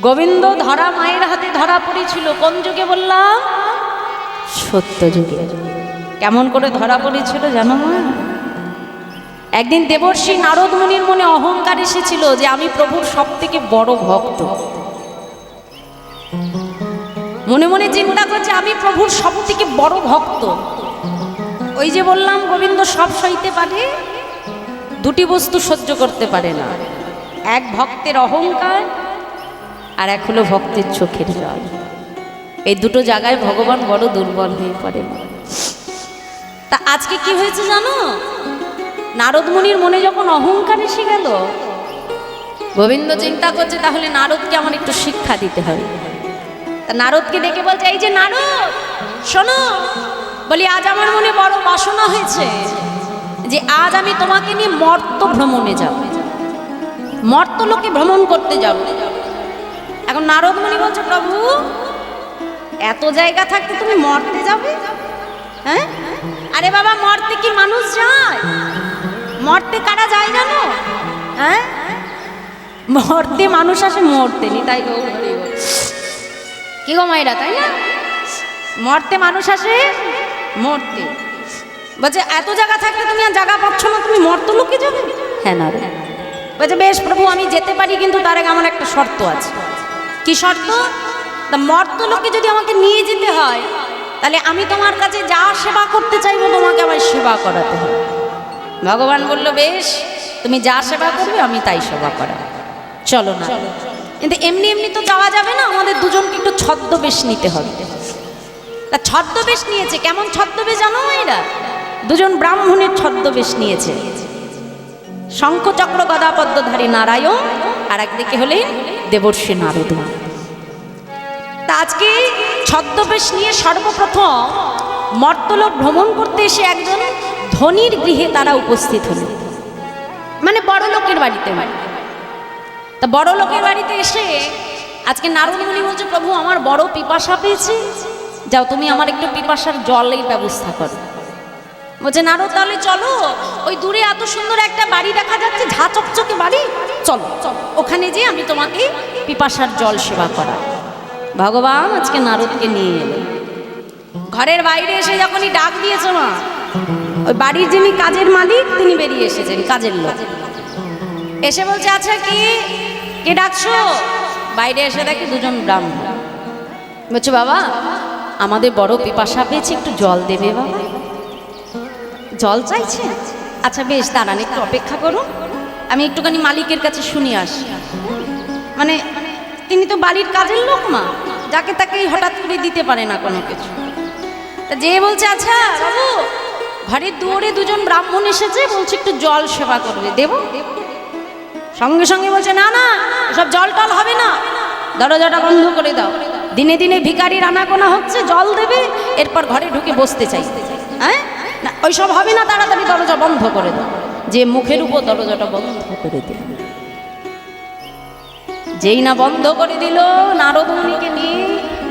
গোবিন্দ ধরা মায়ের হাতে ধরা পড়েছিল কোন যুগে বললাম? সত্য যুগে। কেমন করে ধরা পড়েছিল জানো মা? একদিন দেবর্ষি নারদ মুনির মনে অহংকার এসেছিল যে আমি প্রভুর সব থেকে বড় ভক্ত। মনে মনে চিন্তা করছে আমি প্রভুর সব থেকে বড় ভক্ত। ওই যে বললাম গোবিন্দ সব সইতে পারে, দুটি বস্তু সহ্য করতে পারে না, এক ভক্তের অহংকার আর এক হলো ভক্তের চোখের জল। এই দুটো জায়গায় ভগবান বড় দুর্বল হয়ে পড়ে। তা আজকে কি হয়েছে জানো? নারদ মুনির মনে যখন অহংকার এসে গেল, গোবিন্দ চিন্তা করছে তাহলে নারদকে আমার একটু শিক্ষা দিতে হবে। তা নারদকে ডেকে বলছে, এই যে নারদ শোনো, বলি আজ আমার মনে বড় বাসনা হয়েছে যে আজ আমি তোমাকে নিয়ে মর্ত ভ্রমণে যাব, মর্তলোকে ভ্রমণ করতে যাব। এখন নারদ মুনি বলছে, প্রভু এত জায়গা থাকতে তুমি মর্তে যাবে? হ্যাঁ, আরে বাবা মর্তে কি মানুষ যায়? মর্তে কারা যায় জানো? হ্যাঁ, মর্তে মানুষ আসে মরতে নি, তাই কি গো মায়েরা, তাই না? মর্তে মানুষ আসে মরতে। বলছে এত জায়গা থাকতে তুমি আর জায়গা পাচ্ছ না, তুমি মর্তলোকে যাবে? হ্যাঁ না রে। বলছে বেশ প্রভু আমি যেতে পারি, কিন্তু তার আগে আমার একটা শর্ত আছে। কি শর্ত? তা মর্তলোকে যদি আমাকে নিয়ে যেতে হয় তাহলে আমি তোমার কাছে যা সেবা করতে চাইবো তোমাকে আমার সেবা করাতে হবে। ভগবান বলল বেশ, তুমি যা সেবা করবে আমি তাই সেবা করা, চলো না। কিন্তু এমনি এমনি তো যাওয়া যাবে না, আমাদের দুজনকে একটু ছদ্মবেশ নিতে হবে। তা ছদ্মবেশ নিয়েছে। কেমন ছদ্মবেশ জানো এরা? দুজন ব্রাহ্মণের ছদ্মবেশ নিয়েছে। শঙ্খ চক্র গদা পদ্মধারী নারায়ণ আর একদিকে হলেন দেবর্ষি নারদ। তা আজকে ছদ্মবেশ নিয়ে সর্বপ্রথম মর্তলোক ভ্রমণ করতে এসে একজন ধনীর গৃহে তারা উপস্থিত হলেন, মানে বড় লোকের বাড়িতে। তা বড় লোকের বাড়িতে এসে আজকে নারদ মুনি বলছে, প্রভু আমার বড় পিপাসা পেয়েছে, যাও তুমি আমার একটু পিপাসার জলের ব্যবস্থা করো। বলছে নারদ তাহলে চলো, ওই দূরে এত সুন্দর একটা বাড়ি দেখা যাচ্ছে, ঝা চকচকে বাড়ি, চলো চলো ওখানে যে আমি তোমাকে পিপাসার জল সেবা করা। ভগবান আজকে নারদকে নিয়ে এলেন। ঘরের বাইরে এসে যখনই ডাক দিয়েছে মা, ওই বাড়ির যিনি কাজের মালিক তিনি বেরিয়ে এসেছেন, কাজের লোক এসে বলছে আচ্ছা কে ডাকছো? বাইরে এসে দেখে দুজন ব্রাহ্মণ। বলছে বাবা আমাদের বড় পিপাসা পেয়েছে, একটু জল দেবে বাবা? জল চাইছে? আচ্ছা বেশ দাঁড়ান, একটু অপেক্ষা করুন, আমি একটুখানি মালিকের কাছে শুনে আসি। মানে তিনি তো বাড়ির কাজের লোক মা, যাকে তাকেই হঠাৎ করে দিতে পারে না কোনো কিছু। তা যে বলছে আচ্ছা বাবু ঘরের দুয়ারে দুজন ব্রাহ্মণ এসেছে, বলছে একটু জল সেবা করবে, দেব? সঙ্গে সঙ্গে বলছে না না সব জল টল হবে না, দরজাটা বন্ধ করে দাও, দিনে দিনে ভিখারির আনাগোনা হচ্ছে, জল দেবে এরপর ঘরে ঢুকে বসতে চাই। হ্যাঁ না ওইসব হবে না, তাড়াতাড়ি দরজা বন্ধ করে দাও। যে মুখের উপর দরজাটা বন্ধ করে দিল। যেই না বন্ধ করে দিল, নারদ মুনিকে নিয়ে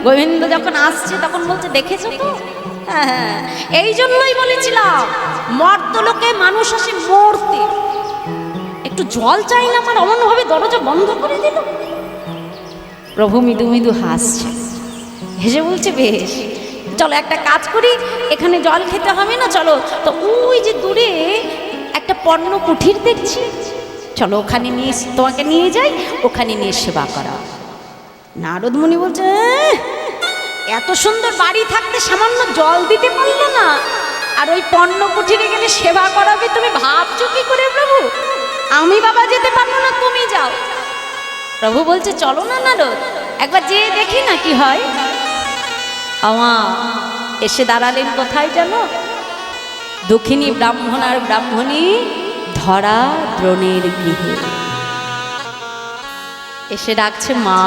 গোবিন্দ যখন আসছে তখন বলছে দেখেছো তো? হ্যাঁ এই জন্যই বলেছিলাম মর্তলোকে মানুষ আসে মরতে, একটু জল চাই না আমার, অমন ভাবে দরজা বন্ধ করে দিল। প্রভু মৃদু মৃদু হাসছে, হেসে বলছে বেশ চলো একটা কাজ করি, এখানে জল খেতে হবে না, চলো তো ওই যে দূরে একটা পর্ণ কুঠির দেখছি, চলো ওখানে নিয়ে তোমাকে নিয়ে যাই, ওখানে নিয়ে সেবা করা। নারদ মুনি বলছে এত সুন্দর বাড়ি থাকতে সামান্য জল দিতে পারলো না, আর ওই পর্ণ কুঠিরে গেলে সেবা করাবে? তুমি ভাবছো কি করে প্রভু? আমি বাবা যেতে পারবো না, তুমি যাও। প্রভু বলছে চলো না নারদ, একবার যেয়ে দেখি না কি হয়। আমার এসে দাঁড়ালেন কোথায় জানো? দক্ষিণী ব্রাহ্মণ আর ব্রাহ্মণী ধরা দ্রোণের গৃহে। এসে ডাকছে মা,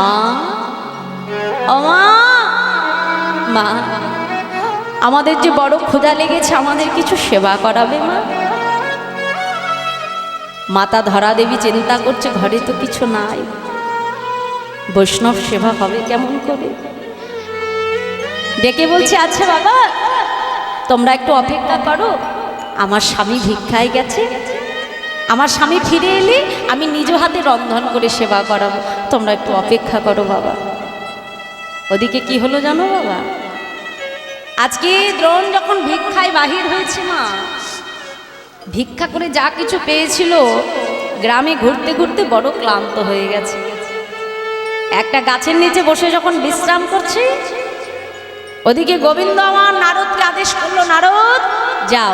ও মা, মা আমাদের যে বড় ক্ষুধা লেগেছে, আমাদের কিছু সেবা করাবে মা? মাতা ধরা দেবী চিন্তা করছে ঘরে তো কিছু নাই, বৈষ্ণব সেবা হবে কেমন করে? ডেকে বলছে আচ্ছা বাবা তোমরা একটু অপেক্ষা করো, আমার স্বামী ভিক্ষায় গেছে, আমার স্বামী ফিরে এলে আমি নিজ হাতে রন্ধন করে সেবা করাবো, তোমরা একটু অপেক্ষা করো বাবা। ওদিকে কি হলো জানো বাবা, আজকে দ্রোণ যখন ভিক্ষায় বাহির হয়েছে মা, ভিক্ষা করে যা কিছু পেয়েছিল গ্রামে ঘুরতে ঘুরতে বড় ক্লান্ত হয়ে গেছে। একটা গাছের নিচে বসে যখন বিশ্রাম করছে, ওদিকে গোবিন্দ আমার নারদকে আদেশ করলো, নারদ যাও,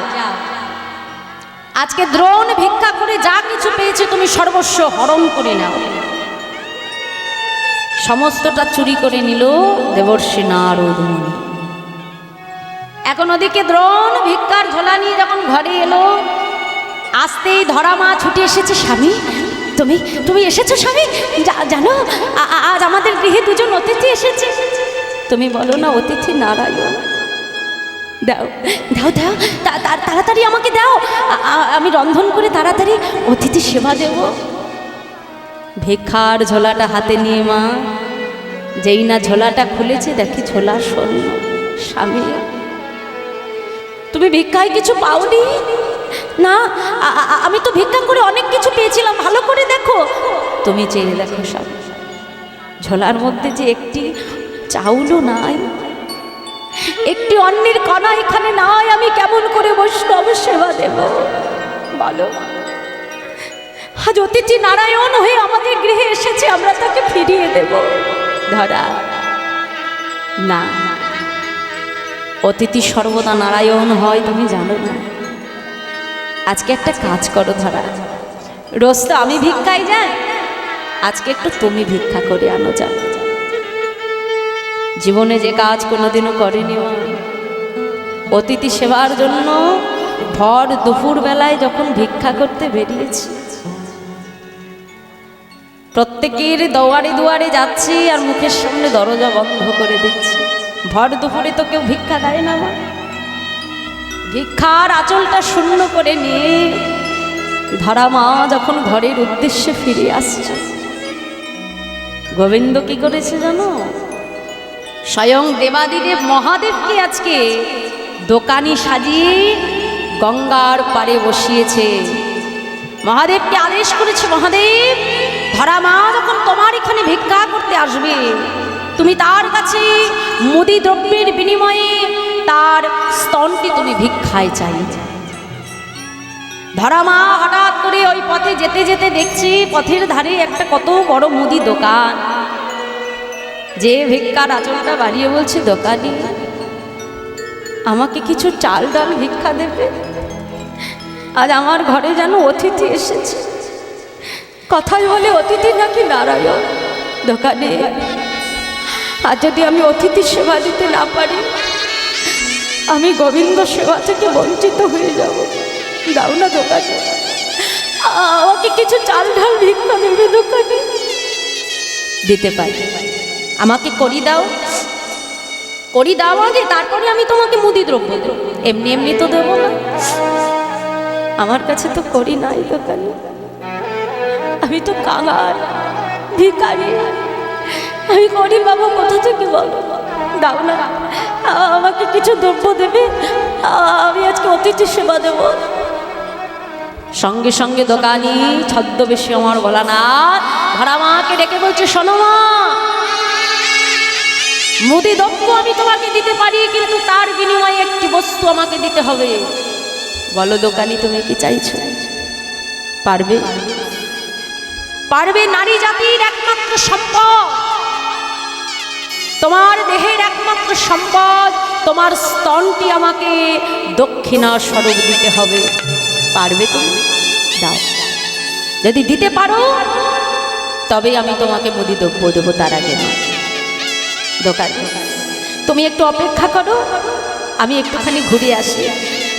আজকে দ্রোণ ভিক্ষা করে যা কিছু পেয়েছে তুমি সর্বস্ব হরণ করে নাও। সমস্তটা চুরি করে নিল দেবর্ষি নারদ মুনি। এখন ওদিকে দ্রোণ ভিক্ষার ঝোলা নিয়ে যখন ঘরে এলো, আসতেই ধরা মা ছুটে এসেছে, স্বামী তুমি তুমি এসেছো স্বামী, জানো আজ আমাদের গৃহে দুজন অতিথি এসেছে। তুমি বলো না অতিথি নারায়ণ, দাও দাও দাও তাড়াতাড়ি আমাকে দাও, আমি রন্ধন করে তাড়াতাড়ি অতিথি সেবা দেব। ভিক্ষার ঝোলাটা হাতে নিয়ে মা যেই না ঝোলাটা খুলেছে, দেখি ঝোলা শূন্য। স্বামী তুমি ভিক্ষায় কিছু পাওনি? না, আমি তো ভিক্ষা করে অনেক কিছু পেয়েছিলাম, ভালো করে দেখো। তুমি চেয়ে দেখো স্বামী, ঝোলার মধ্যে যে একটি চাউলও নাই, একটি অন্যের কণা এখানে নাই, আমি কেমন করে বৈষ্ণব সেবা দেব বলো? আজ অতিথি নারায়ণ হয়ে আমাদের গৃহে এসেছে, আমরা তাকে ফিরিয়ে দেব। ধরা না, অতিথি সর্বদা নারায়ণ হয়, তুমি জানো না? আজকে একটা কাজ করো ধরা, রোজ তো আমি ভিক্ষায় যাই, আজকে একটু তুমি ভিক্ষা করে আনো। যাও, জীবনে যে কাজ কোনোদিনও করেনি, অতিথি সেবার জন্য ভর দুপুর বেলায় যখন ভিক্ষা করতে বেরিয়েছি, প্রত্যেকের দুয়ারে দুয়ারে যাচ্ছি আর মুখের সামনে দরজা বন্ধ করে দিচ্ছি। ভর দুপুরে তো কেউ ভিক্ষা দেয় না মা। ভিক্ষার আঁচলটা শূন্য করে নিয়ে ধরা মা যখন ঘরের উদ্দেশ্যে ফিরে আসছে, গোবিন্দ কি করেছে জানো? স্বয়ং দেবাদিদেব মহাদেবকে আজকে দোকানি সাজিয়ে গঙ্গার পাড়ে বসিয়েছে। মহাদেবকে আদেশ করেছে, মহাদেব ধরা মা যখন তোমার এখানে ভিক্ষা করতে আসবে, তুমি তার কাছে মুদি দ্রব্যের বিনিময়ে তার স্তনটি তুমি ভিক্ষায় চাই। ধরা মা হঠাৎ করে ওই পথে যেতে যেতে দেখছি পথের ধারে একটা কত বড় মুদি দোকান। যে ভিক্ষার আঁচলটা বাড়িয়ে বলছে, দোকানি আমাকে কিছু চাল ডাল ভিক্ষা দেবে, আজ আমার ঘরে যেন অতিথি এসেছে। কথাই বলে অতিথি নাকি নারায়ণ। দোকানে আর যদি আমি অতিথি সেবা দিতে না পারি, আমি গোবিন্দ সেবা থেকে বঞ্চিত হয়ে যাব। দাও না দোকানে, আমাকে কিছু চাল ডাল ভিক্ষা দেবে দোকানে। দিতে পারি, আমাকে করি দাও, করি দাও আগে, তারপরে আমি তোমাকে মুদি দ্রব্য দেব। এমনি এমনি তো দেবো না, আমার কাছে তো করি নাই দোকানে, আমি তো কাঙাল ভিখারি, আমি করি বাবা কোথা থেকে বলো? দাও না, আমাকে কিছু দ্রব্য দেবে, আমি আজকে অতিথি সেবা দেব। সঙ্গে সঙ্গে দোকানি ছদ্মবেশী আমার বলা না, ধরা মাকে ডেকে বলছে, শোনো মা, মুদি দ্রব্য আমি তোমাকে দিতে পারি, কিন্তু তার বিনিময়ে একটি বস্তু আমাকে দিতে হবে। বলো দোকানি তুমি কি চাইছো? পারবে? পারবে? নারী জাতির একমাত্র সম্পদ, তোমার দেহের একমাত্র সম্পদ, তোমার স্তনটি আমাকে দক্ষিণা স্বরূপ দিতে হবে। পারবে তুমি? দাও, যদি দিতে পারো তবে আমি তোমাকে মুদি দ্রব্য দেবো, তার আগে না। দোকানে তুমি একটু অপেক্ষা করো, আমি একটুখানি ঘুরে আসি।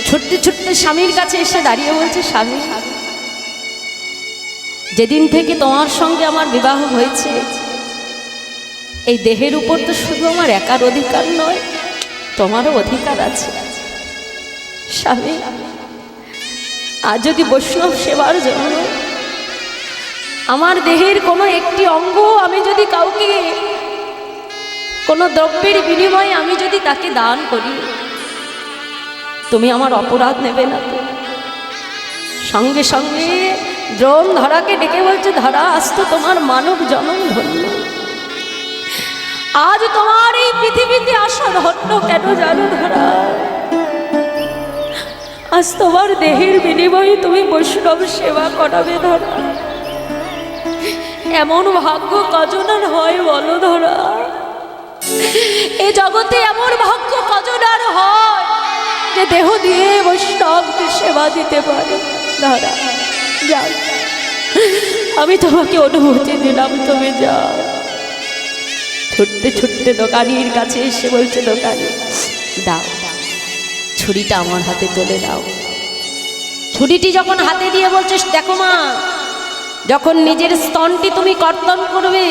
ছুটতে ছুটতে স্বামীর কাছে এসে দাঁড়িয়ে বলছে, স্বামী যেদিন থেকে তোমার সঙ্গে আমার বিবাহ হয়েছে, এই দেহের উপর তো শুধু আমার একার অধিকার নয়, তোমারও অধিকার আছে। স্বামী আজ যদি বৈষ্ণব সেবার জন্য আমার দেহের কোনো একটি অঙ্গ আমি যদি কাউকে কোনো দ্রব্যের বিনিময়ে আমি যদি তাকে দান করি, তুমি আমার অপরাধ নেবে না তো? সঙ্গে সঙ্গে দ্রোণ ধরাকে ডেকে বলছে, ধরা আজ তো তোমার মানব জনম ধন্য, আজ তোমার এই পৃথিবীতে আসা ধন্য কেন জানো ধরা? আজ তোমার দেহের বিনিময়ে তুমি বৈষ্ণব সেবা করাবে ধরা। এমন ভাগ্য কজনার হয় বলো ধরা? এ জগতে এমন ভাগ্য কজনার হয় যে দেহ দিয়ে বৈষ্ণবকে সেবা দিতে পারে ধরা? যাও, আমি তোমাকে অনুমতি দিলাম, তুমি যাও। ছুটতে ছুটতে দোকানির কাছে এসে বলছে, দোকানি দাও ছুরিটা আমার হাতে তুলে দাও। ছুরিটি যখন হাতে দিয়ে বলছিস, দেখো মা, যখন নিজের স্তনটি তুমি কর্তন করবে,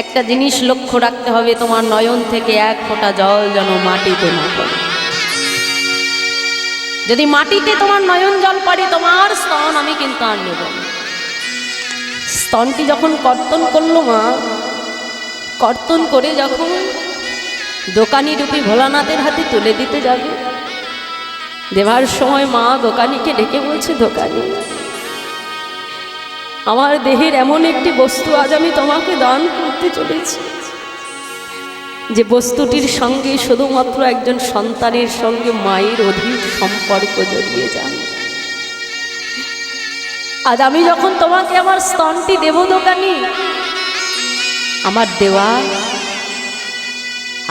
একটা জিনিস লক্ষ্য রাখতে হবে, তোমার নয়ন থেকে এক ফোঁটা জল যেন মাটিতে না পড়ে। যদি মাটিতে তোমার নয়ন জল পড়ে, তোমার স্তন আমি কিন্তু আর নেব না। স্তনটি যখন কর্তন করলো মা, কর্তন করে যখন দোকানি রূপী ভোলানাথের হাতে তুলে দিতে যাবে, দেবার সময় মা দোকানিকে ডেকে বলছে, দোকানি, আমার দেহের এমন একটি বস্তু আজ আমি তোমাকে দান করতে চলেছি, যে বস্তুটির সঙ্গে শুধুমাত্র একজন সন্তানের সঙ্গে মায়ের অধিক সম্পর্ক জড়িয়ে যায়। আজ আমি যখন তোমাকে আমার স্তনটি দেব দোকানি, আমার দেওয়া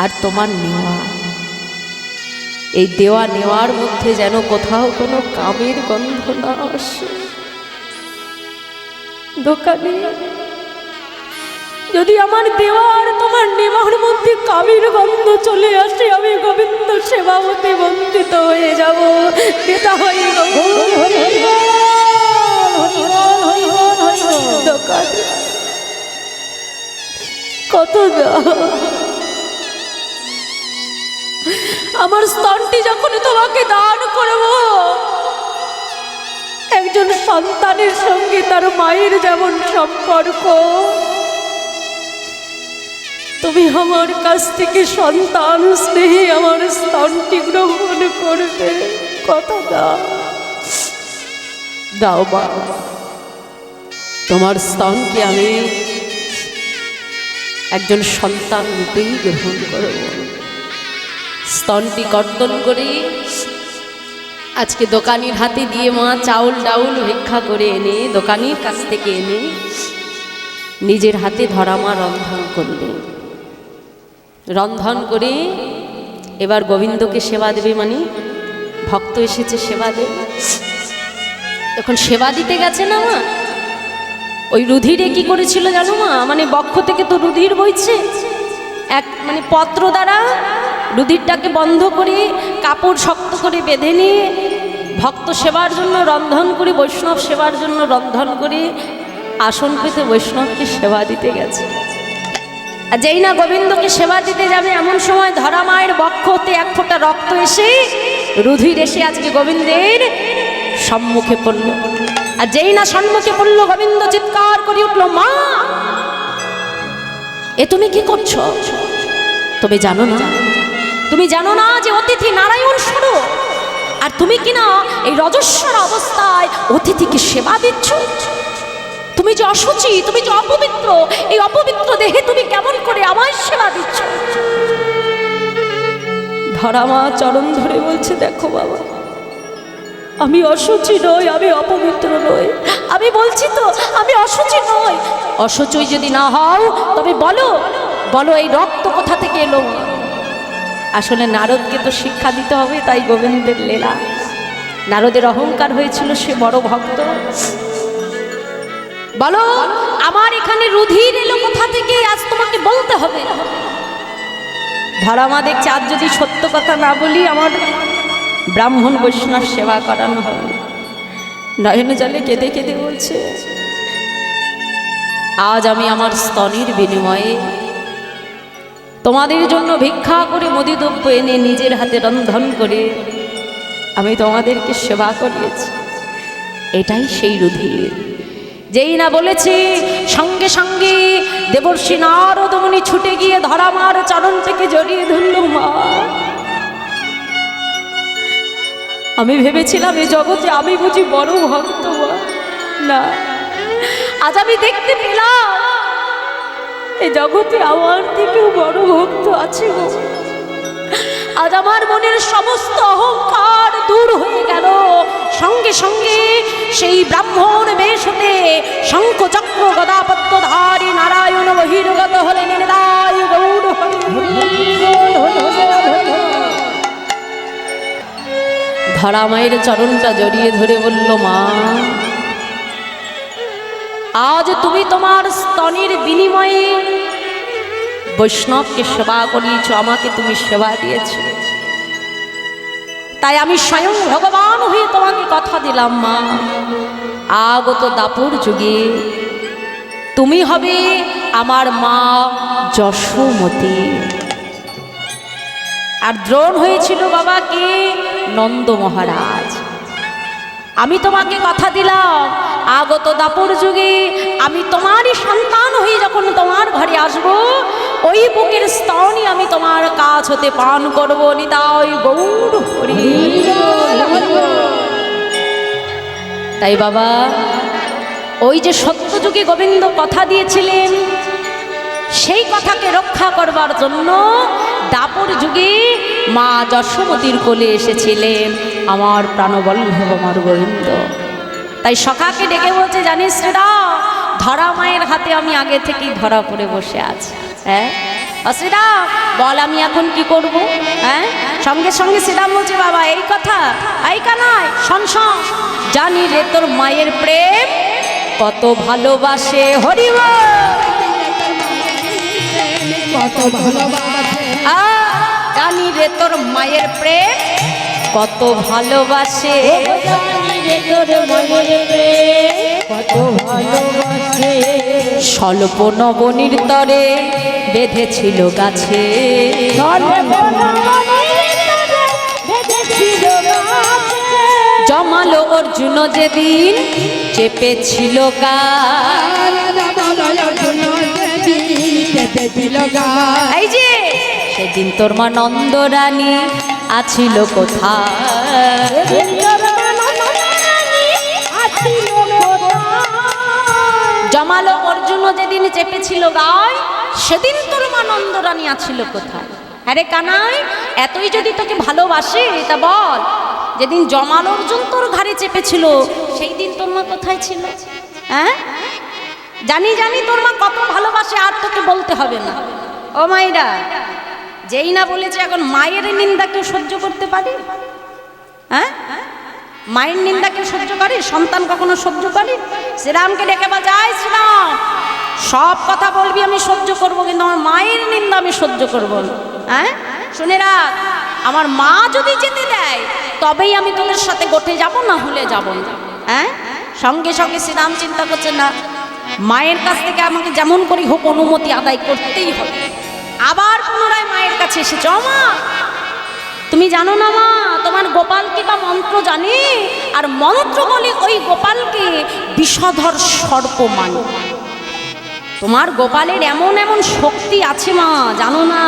আর তোমার নেওয়া, এই দেওয়া নেওয়ার মধ্যে যেন কোথাও কোনো কামের গন্ধ না আসে। দোকানি, যদি আমার দেওয়া আর তোমার নেওয়ার মধ্যে কামের গন্ধ চলে আসে, আমি গোবিন্দ সেবা হতে বঞ্চিত হয়ে যাব, নেতা হয়ে যাব। দোকানি, কত আমার স্তনটি যখন তোমাকে দান করব, একজন সন্তানের সঙ্গে তার মায়ের যেমন সম্পর্ক, তুমি আমার কাছ থেকে সন্তান স্নেহে আমার স্তনটি গ্রহণ করবে, কথা দাও। দাও মা, তোমার স্তনকে আমি একজন সন্তান রূপেই গ্রহণ করব। স্তনটি কর্তন করে আজকে দোকানির হাতে দিয়ে মা চাউল ডাউল ভিক্ষা করে এনে, দোকানির কাছ থেকে এনে নিজের হাতে ধরা মা রন্ধন করলে। রন্ধন করে এবার গোবিন্দকে সেবা দেবে, মানে ভক্ত এসেছে সেবা দেবে। তখন সেবা দিতে গেছে না মা, ওই রুধিরে কি করেছিল জানো মা? মানে বক্ষ থেকে তো রুধির বইছে, এক মানে পত্র দ্বারা রুধিরটাকে বন্ধ করে কাপড় শক্ত করে বেঁধে নিয়ে ভক্ত সেবার জন্য রন্ধন করে, বৈষ্ণব সেবার জন্য রন্ধন করে আসন পেতে বৈষ্ণবকে সেবা দিতে গেছে। আর যেই না গোবিন্দকে সেবা দিতে যাবে, এমন সময় ধরা মায়ের বক্ষ হতে এক ফোঁটা রক্ত এসে, রুধির এসে আজকে গোবিন্দের সম্মুখে পড়ল। আর যেই না সম্মুখে পড়ল, গোবিন্দ চিৎকার করে উঠল, মা এ তুমি কি করছো? তুমি জানো না, তুমি জানো না যে অতিথি নারায়ণ স্বরূপ, আর তুমি কিনা এই রজস্বর অবস্থায় অতিথিকে সেবা দিচ্ছ? তুমি যে অসুচি, তুমি যে অপবিত্র, এই অপবিত্র দেহে তুমি কেমন করে আমায় সেবা দিচ্ছ? ধরা মা চরণ ধরে বলছে, দেখো বাবা, আমি অসুচি নই, আমি অপবিত্র নই, আমি বলছি তো আমি অসুচি নই। অসুচি যদি না হও তবে বলো, বলো এই রক্ত কোথা থেকে এলো? আসলে নারদকে তো শিক্ষা দিতে হবে, তাই গোবিন্দের লীলা। নারদের অহংকার হয়েছিল, সে বড় ভক্ত। বলো আমার এখানে রুধির এলো কোথা থেকে, আজ তোমাকে বলতে হবে। ধরা মা দেখছে, আজ যদি সত্য কথা না বলি আমার ব্রাহ্মণ বৈষ্ণব সেবা করানো হবে। নয়ন জলে কেঁদে কেঁদে বলছে, আজ আমি আমার স্তনের বিনিময়ে তোমাদের জন্য ভিক্ষা করে মুদিদ্রব্য এনে নিজের হাতে রন্ধন করে আমি তোমাদেরকে সেবা করিয়েছি। এটাই সেই রুধির। যেই না বলেছে, সঙ্গে সঙ্গে দেবর্ষি নারদ মুনি ছুটে গিয়ে ধরা মার চরণ থেকে জড়িয়ে ধরল। মা, আমি ভেবেছিলাম এ জগতে আমি বুঝি বড় ভক্ত, না, আজ আমি দেখতে পেলাম এই জগতে আমার থেকেও বড় ভক্ত আছে গো। আজ আমার মনের সমস্ত অহংকার দূর হয়ে গেল। সঙ্গে সঙ্গে সেই ব্রাহ্মণ বেশ হতে শঙ্খ চক্র গদা পদ্মধারী নারায়ণ বহির্গত হলেন। নিতাই গৌর ধরা মায়ের চরণটা জড়িয়ে ধরে বলল, মা আজ তুমি তোমার স্তনের বিনিময়ে বৈষ্ণবকে সেবা করিয়েছ, আমাকে তুমি সেবা দিয়েছ, তাই আমি স্বয়ং ভগবান হয়ে তোমাকে কথা দিলাম মা, আগত দাপুর যুগে তুমি হবে আমার মা যশোমতী। আর দ্রোণ হয়েছিল বাবাকে নন্দ মহারাজ। আমি তোমাকে কথা দিলাম আগত দাপুর যুগে আমি তোমারই সন্তান হয়ে যখন তোমার ঘরে আসব, ওই বুকের স্তনই আমি তোমার কাছ হতে পান করব। নিতাই গৌর হরি। তাই বাবা ওই যে সত্যযুগে গোবিন্দ কথা দিয়েছিলেন, সেই কথাকে রক্ষা করবার জন্য দাপর যুগে মা যশোমতীর কোলে এসেছিলেন আমার প্রাণবল্লভ আমার গোবিন্দ। তাই সখাকে ডেকে বলছে, জানিস শ্রীরাম, ধরা মায়ের হাতে আমি আগে থেকেই ধরা পড়ে বসে আছি। হ্যাঁ শ্রীরাম বল আমি এখন কি করব? হ্যাঁ সঙ্গে সঙ্গে শ্রীরাম বলছে, বাবা এই কথা এই কানাই শোন শোন, জানি রে তোর মায়ের প্রেম কত ভালোবাসে। হরিব জানি রে তোর মায়ের প্রেম কত ভালোবাসে। স্বল্প নবনীর তরে বেঁধেছিল গাছে, জমালো অর্জুন যেদিন চেপেছিল এই যে সেদিন তোর মা নন্দরানী আছিল কোথায়? জমালো অর্জুন যেদিন চেপেছিল গায়, সেদিন তোর মা নন্দরানী আছিল কোথায়? আরে কানাই এতই যদি তোকে ভালোবাসে তা বল, যেদিন জমাল অর্জুন তোর ঘাড়ে চেপেছিল সেই দিন তোর মা কোথায় ছিল? হ্যাঁ জানি জানি তোর মা কত ভালোবাসে, আর তোকে বলতে হবে না। ও মাইরা, যেই না বলেছে এখন মায়ের নিন্দা কেউ সহ্য করতে পারে? হ্যাঁ মায়ের নিন্দা কেউ সহ্য করে? সন্তান কখনো সহ্য করে? শ্রীরামকে ডেকে বল, যাই শ্রীরাম সব কথা বলবি আমি সহ্য করব, কিন্তু আমার মায়ের নিন্দা আমি সহ্য করব না। হ্যাঁ শুনে রাখ, আমার মা যদি যেতে দেয় তবেই আমি তোদের সাথে গোটে যাব, না হলে যাব না। হ্যাঁ সঙ্গে সঙ্গে শ্রীরাম চিন্তা করছে, না মায়ের কাছ থেকে আমাকে যেমন করি হোক অনুমতি আদায় করতেই হবে। আবার পুনরায় মায়ের কাছে এসেছ, মা তুমি জানো না মা, তোমার গোপালকে বা মন্ত্র জানে, আর মন্ত্র বলে ওই গোপালকে বিষধর সর্প মানে। তোমার গোপালের এমন এমন শক্তি আছে মা, জানো না?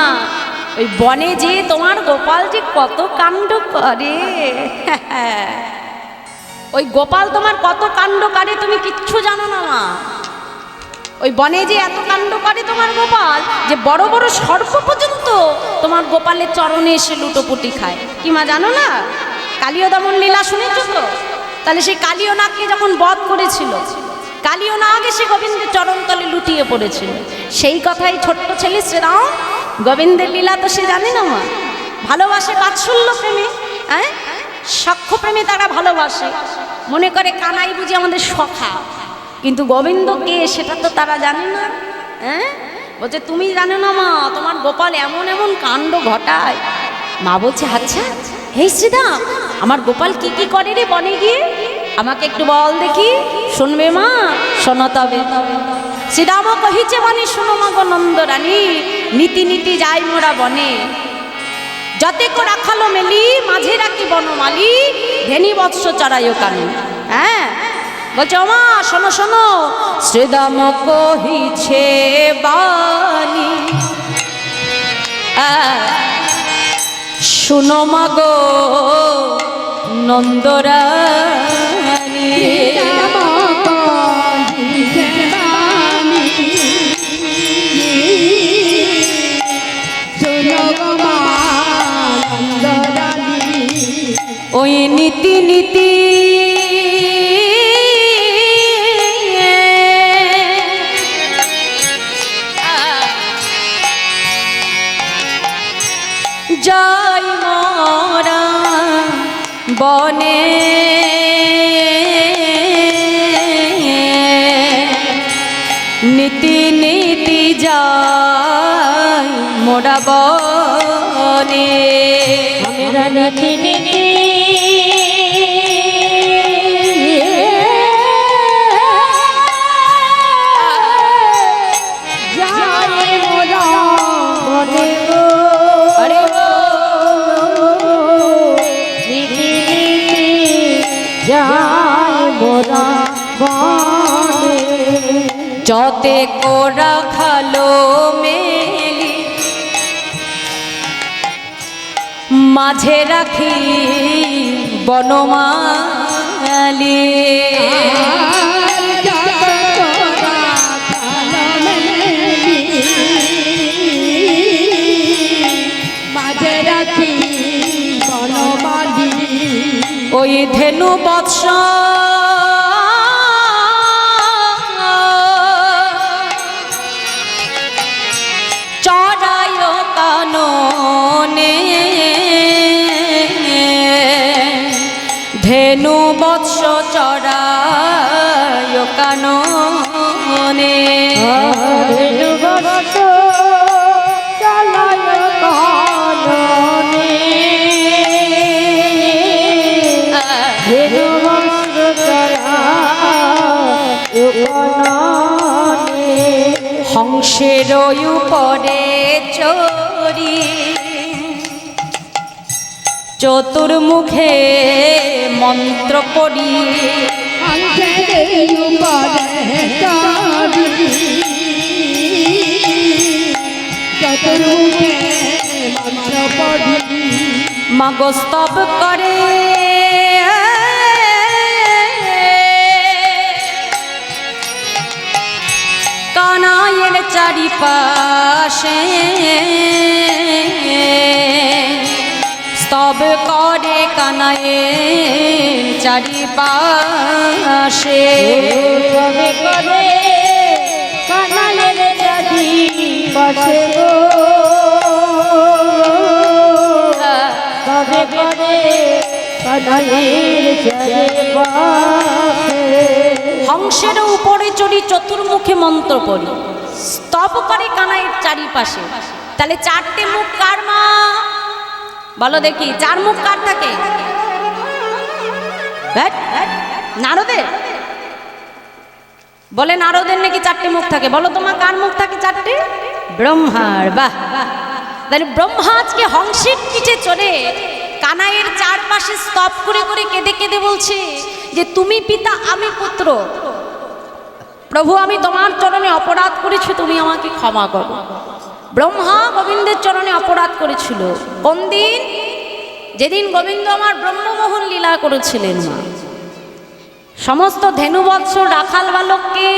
ওই বনে যে তোমার গোপাল যে কত কাণ্ড করে, ওই গোপাল তোমার কত কাণ্ড করে তুমি কিচ্ছু জানো না মা। ওই বনে যে এত কাণ্ড করে তোমার গোপাল, যে বড় বড় সর্প পর্যন্ত তোমার গোপালের চরণে এসে লুটোপুটি খায়। কি মা জানো না? কালীয় দমন লীলা শুনেছ তো? তাহলে সেই কালীয় নাগকে যখন বধ করেছিল, কালীয় নাগ এসে গোবিন্দের চরণতলে লুটিয়ে পড়েছিল। সেই কথাই ছোট্ট ছেলে শ্রীরাম গোবিন্দের লীলা তো সে জানে না মা। ভালোবাসে বাৎসল্য প্রেমে, হ্যাঁ সখ্য প্রেমে তারা ভালোবাসে, মনে করে কানাই বুঝি আমাদের সখা, কিন্তু গোবিন্দ কে সেটা তো তারা জানে না। হ্যাঁ বলছে, তুমি জানো না মা, তোমার গোপাল এমন এমন কাণ্ড ঘটায়। মা বলছে, আচ্ছা হেই শ্রীরাম আমার গোপাল কি কি করে রে বনে গিয়ে, আমাকে একটু বল দেখি। শুনবে মা? শোনো তবে। শ্রীরামও কহিছে বনে, শোনো মা গো নন্দরানী, নীতি নীতি যাই মোরা বনে, যতে কো রাখালো মেলি, মাঝে রাখি বনমালি, ধেনি বৎস চড়াইও কানে। হ্যাঁ বলছে, মা শোনো শোনো, শ্রীরাম কহিছে বাণী, শুনো মা গো নন্দরানী, নীতি যাই মোরা বনে নীতি নীতি যাই মোরা বনে আমরা নীতি নীতি যাই মোরা বনে গো। আরে নীতি নীতি যাই মোরা বনে যতে কোরা খালো মেলি মাঝে রাখি বনমালী মাঝে রাখি বনমালী ওই ধেনু বৎস চড়ায় কাননে ধেনু বৎস চড়ায় কাননে হংসের উপরে চড়ি চতুর্মুখে মন্ত্র পড়ি মাগো স্তব করে কানাইয়ের চারিপাশে স্তব করে কানাইয়ের চারিপাশে করে কানাইয়ের চারিপাশে গো তবে করে কানাইয়ের চারিপাশে হংসের উপরে চড়ি চতুর্মুখে মন্ত্র পড়ি স্তব করে কানাইয়ের চারিপাশে। তাহলে চারটে মুখ কার মা বলো দেখি? চার মুখ কার থাকে? নারদের। বলে নারদের নাকি চারটে মুখ থাকে। বলো তোমার কার মুখ থাকে চারটে? ব্রহ্মার। বাহ! তাহলে ব্রহ্মা আজকে হংসের পিঠে চড়ে কানাইয়ের চারপাশে স্তব করে করে কেঁদে কেঁদে বলছে যে তুমি পিতা আমি পুত্র, প্রভু আমি তোমার চরণে অপরাধ করেছি, তুমি আমাকে ক্ষমা করো। ব্রহ্মা গোবিন্দের চরণে অপরাধ করেছিল কোন দিন? যেদিন গোবিন্দ আমার ব্রহ্মমোহন লীলা করেছিলেন মা। সমস্ত ধেনুবৎস রাখাল বালককে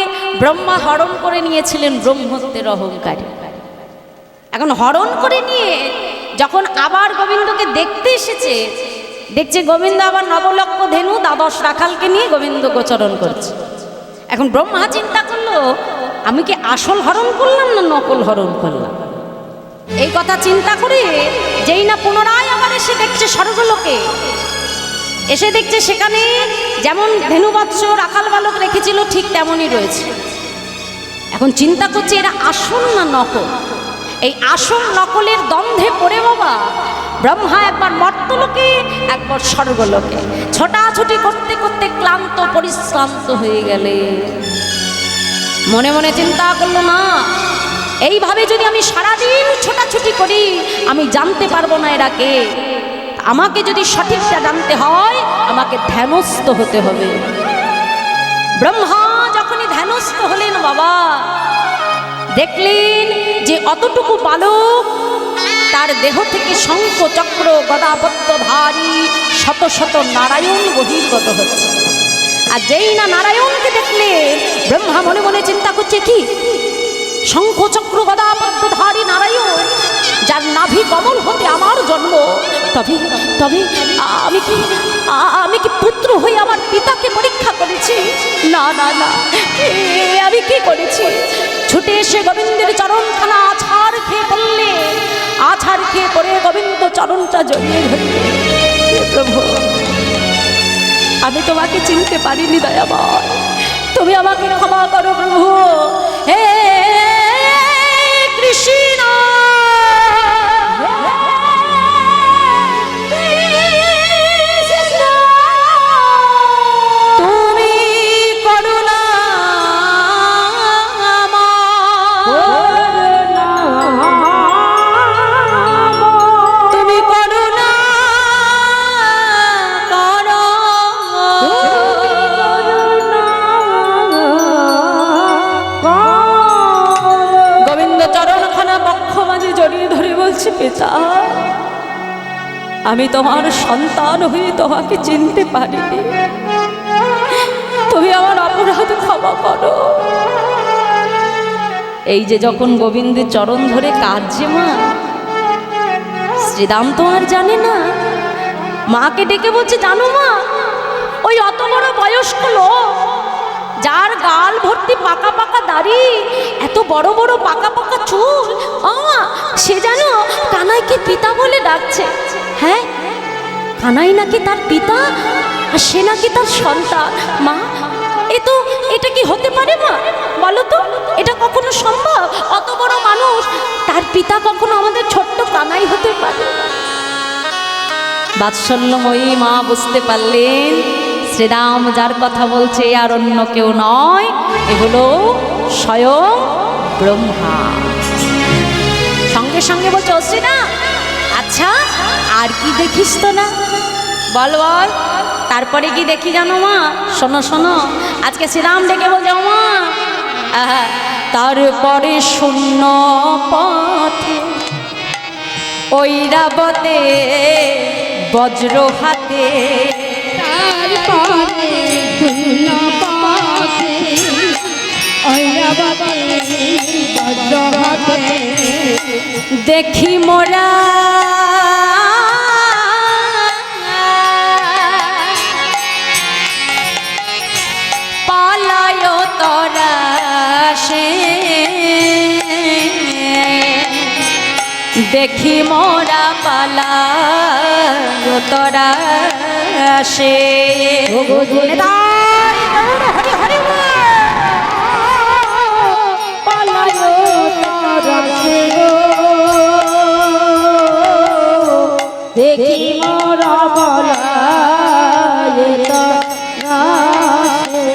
ব্রহ্মা হরণ করে নিয়েছিলেন ব্রহ্মত্বের অহংকারে। এখন হরণ করে নিয়ে যখন আবার গোবিন্দকে দেখতে এসেছে, দেখছে গোবিন্দ আবার নবলক্ষ ধেনু দ্বাদশ রাখালকে নিয়ে গোবিন্দ গোচরণ করছে। এখন ব্রহ্মা চিন্তা করলো আমি কি আসল হরণ করলাম না নকল হরণ করলাম? এই কথা চিন্তা করে যেই না পুনরায় আবার এসে দেখছে স্বর্গলোকে, এসে দেখছে সেখানে যেমন ধেনুবৎস রাখাল বালক রেখেছিল ঠিক তেমনই রয়েছে। এখন চিন্তা করছে এরা আসল না নকল। এই আসল নকলের দ্বন্দ্বে পড়ে বাবা ব্রহ্মা একবার মর্তলোকে একবার স্বর্গলোকে ছোটাছুটি করতে করতে ক্লান্ত পরিশ্রান্ত হয়ে গেলে মনে মনে চিন্তা করলো না, এইভাবে যদি আমি সারাদিন ছোটাছুটি করি আমি জানতে পারবো না এরা কে। আমাকে যদি সঠিকটা জানতে হয় আমাকে ধ্যানস্থ হতে হবে। ব্রহ্মা যখনই ধ্যানস্থ হলেন বাবা, দেখলেন যে অতটুকু বালক তার দেহ থেকে শঙ্খ চক্র গদা পদ্মধারী শত শত নারায়ণ বহির্গত হচ্ছে। আর যেই না নারায়ণকে দেখলে ব্রহ্মা মনে মনে চিন্তা করছে কি শঙ্খ চক্র গদা পদ্মধারী নারায়ণ, যার নাভি কমল হতে আমার জন্ম, তবে তবে আমি কি পুত্র হয়ে আমার পিতাকে পরীক্ষা করেছি? না না না, আমি কি করেছি? ছুটে এসে গোবিন্দের চরণখানা আছাড় খেয়ে পড়লে, আছাড় খেয়ে পড়ে গোবিন্দ চরণটা জড়িয়ে ধরলে। প্রভু, আমি তোমাকে চিনতে পারিনি দয়াময়, তুমি আমাকে ক্ষমা করো প্রভু। হে কৃষ্ণ, তুমি করুণা, তুমি করুণা করো। গোবিন্দ চরণখানা বক্ষ মাঝে জড়িয়ে ধরে বলছে, পিতা, আমি তোমার সন্তান হয়ে তোমাকে চিনতে পারিনি, তুমি আমার অপরাধ ক্ষমা করো। এই যে যখন গোবিন্দের চরণ ধরে কাঁদছে মা, শ্রীরাম তো আর জানে না, মাকে ডেকে বলছে, জানো মা, ওই অত বড় বয়স্ক লোক, যার গাল ভর্তি পাকা পাকা দাড়ি, এত বড় বড় পাকা পাকা চুল, সে জানো কানাইকে পিতা বলে ডাকছে। হ্যাঁ, কানাই নাকি তার পিতা, আর সে নাকি তার সন্তান। মা, এটা কি হতে পারে মা? বলো তো, এটা কখনো সম্ভব? অত বড় মানুষ, তার পিতা কখনো আমাদের ছোট্ট কানাই হতে পারে? বাৎসল্যময়ী মা বুঝতে পারলেন, শ্রীরাম যার কথা বলছে আর অন্য কেউ নয়, এ হলো স্বয়ং ব্রহ্মা। সঙ্গে সঙ্গে বলছে, ও শ্রীরাম, আচ্ছা আর কি দেখিস তো না? বল বল। তারপরে কি দেখি জানো মা? শোনো শোনো, আজকে শ্রীরাম ডেকে বলছে, ও মা, তারপরে শূন্য পথে ঐরাবতে বজ্র হাতে, তারপরে শূন্য পথে ঐরাবতে বজ্র হাতে দেখি মোরা পালায় তরা সে, দেখি মোরা পালায় তরা সে। দেখি মোরা পলায়ে তরাসে।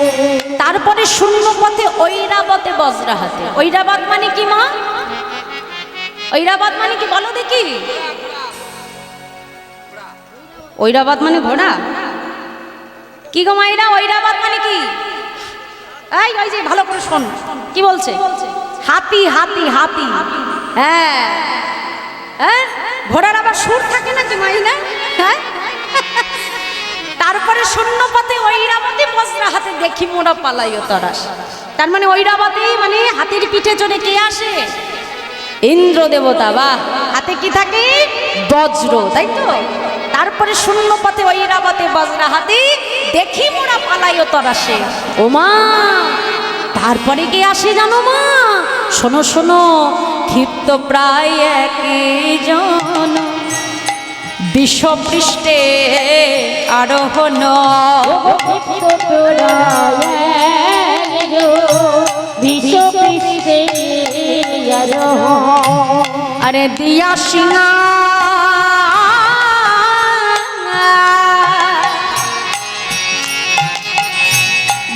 তারপরে শূন্য পথে ঐরাবতে বজ্র হাতে। ঐরাবত মানে কি মা? ঐরাবত মানে কি বলো দেখি? ঐরাবত মানে ঘোড়া? কি গো মাইরা, ঐরাবত মানে কি? এই ওই যে ভালো করে শোন কি বলছে। হাতি হাতি হাতি, হ্যাঁ হ্যাঁ, ঘোড়ার আবার সুর থাকে নাকি মাইনা? হ্যাঁ। তারপরে শূন্য পথে ঐরাবতী বজ্র হাতে দেখি মোরা পালাইও তরাস। তার মানে ঐরাবতী মানে হাতির পিঠে চড়ে কে আসে? ইন্দ্র দেবতা। বাহ, হাতে কি থাকে? বজ্র, তাই তো। তারপরে শূন্য পথে ঐরাবতী বজ্র হাতি দেখি মোরা পালাইও তরাসে। ও মা, তারপরে কে আসে জানো মা? শোনো শোনো, ক্ষিপ্ত প্রায় একজন বিষপৃষ্ঠে আরোহণ, বিষপৃষ্ঠে আরোহণ, আরে দিয়া সিংহা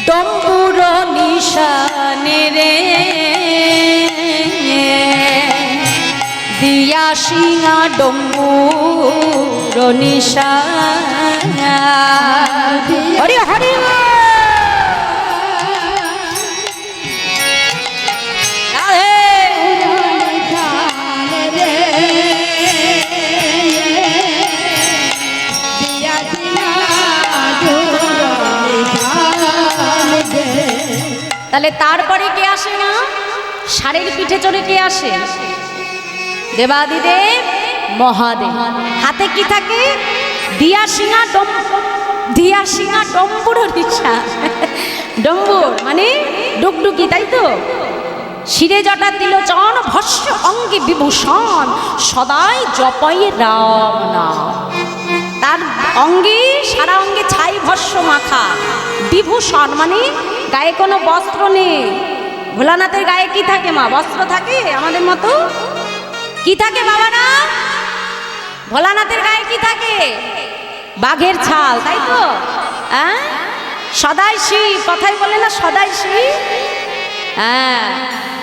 ডম্বুর নিশানে রে, দিয়া সিংহা ডম্বুর নিশান। হরি হরি তাহলে তারপরে কে আসে না? ষাঁড়ের পিঠে চড়ে কে আসে? দেবাদিদেব মহাদেব। হাতে কি থাকে? দিয়া শিঙা ডম্বুর রিসা। ডম্বুর মানে ডুগডুগি, তাই তো? শিরে জটা তিলোচন ভস্য অঙ্গে বিভূষণ সদাই জপয় রাম নাম। তার অঙ্গে, সারা অঙ্গে ছাই ভস্য মাখা, বিভূষণ মানে গায়ে কোনো বস্ত্র নেই। ভোলানাথের গায়ে কি থাকে মা? বস্ত্র থাকে আমাদের মতো? কি থাকে বাবারা? ভোলানাথের গায়ে কি থাকে? বাঘের ছাল, তাই তো? হ্যাঁ, সদাই শিব, কথাই বলে না সদাই শিব। হ্যাঁ,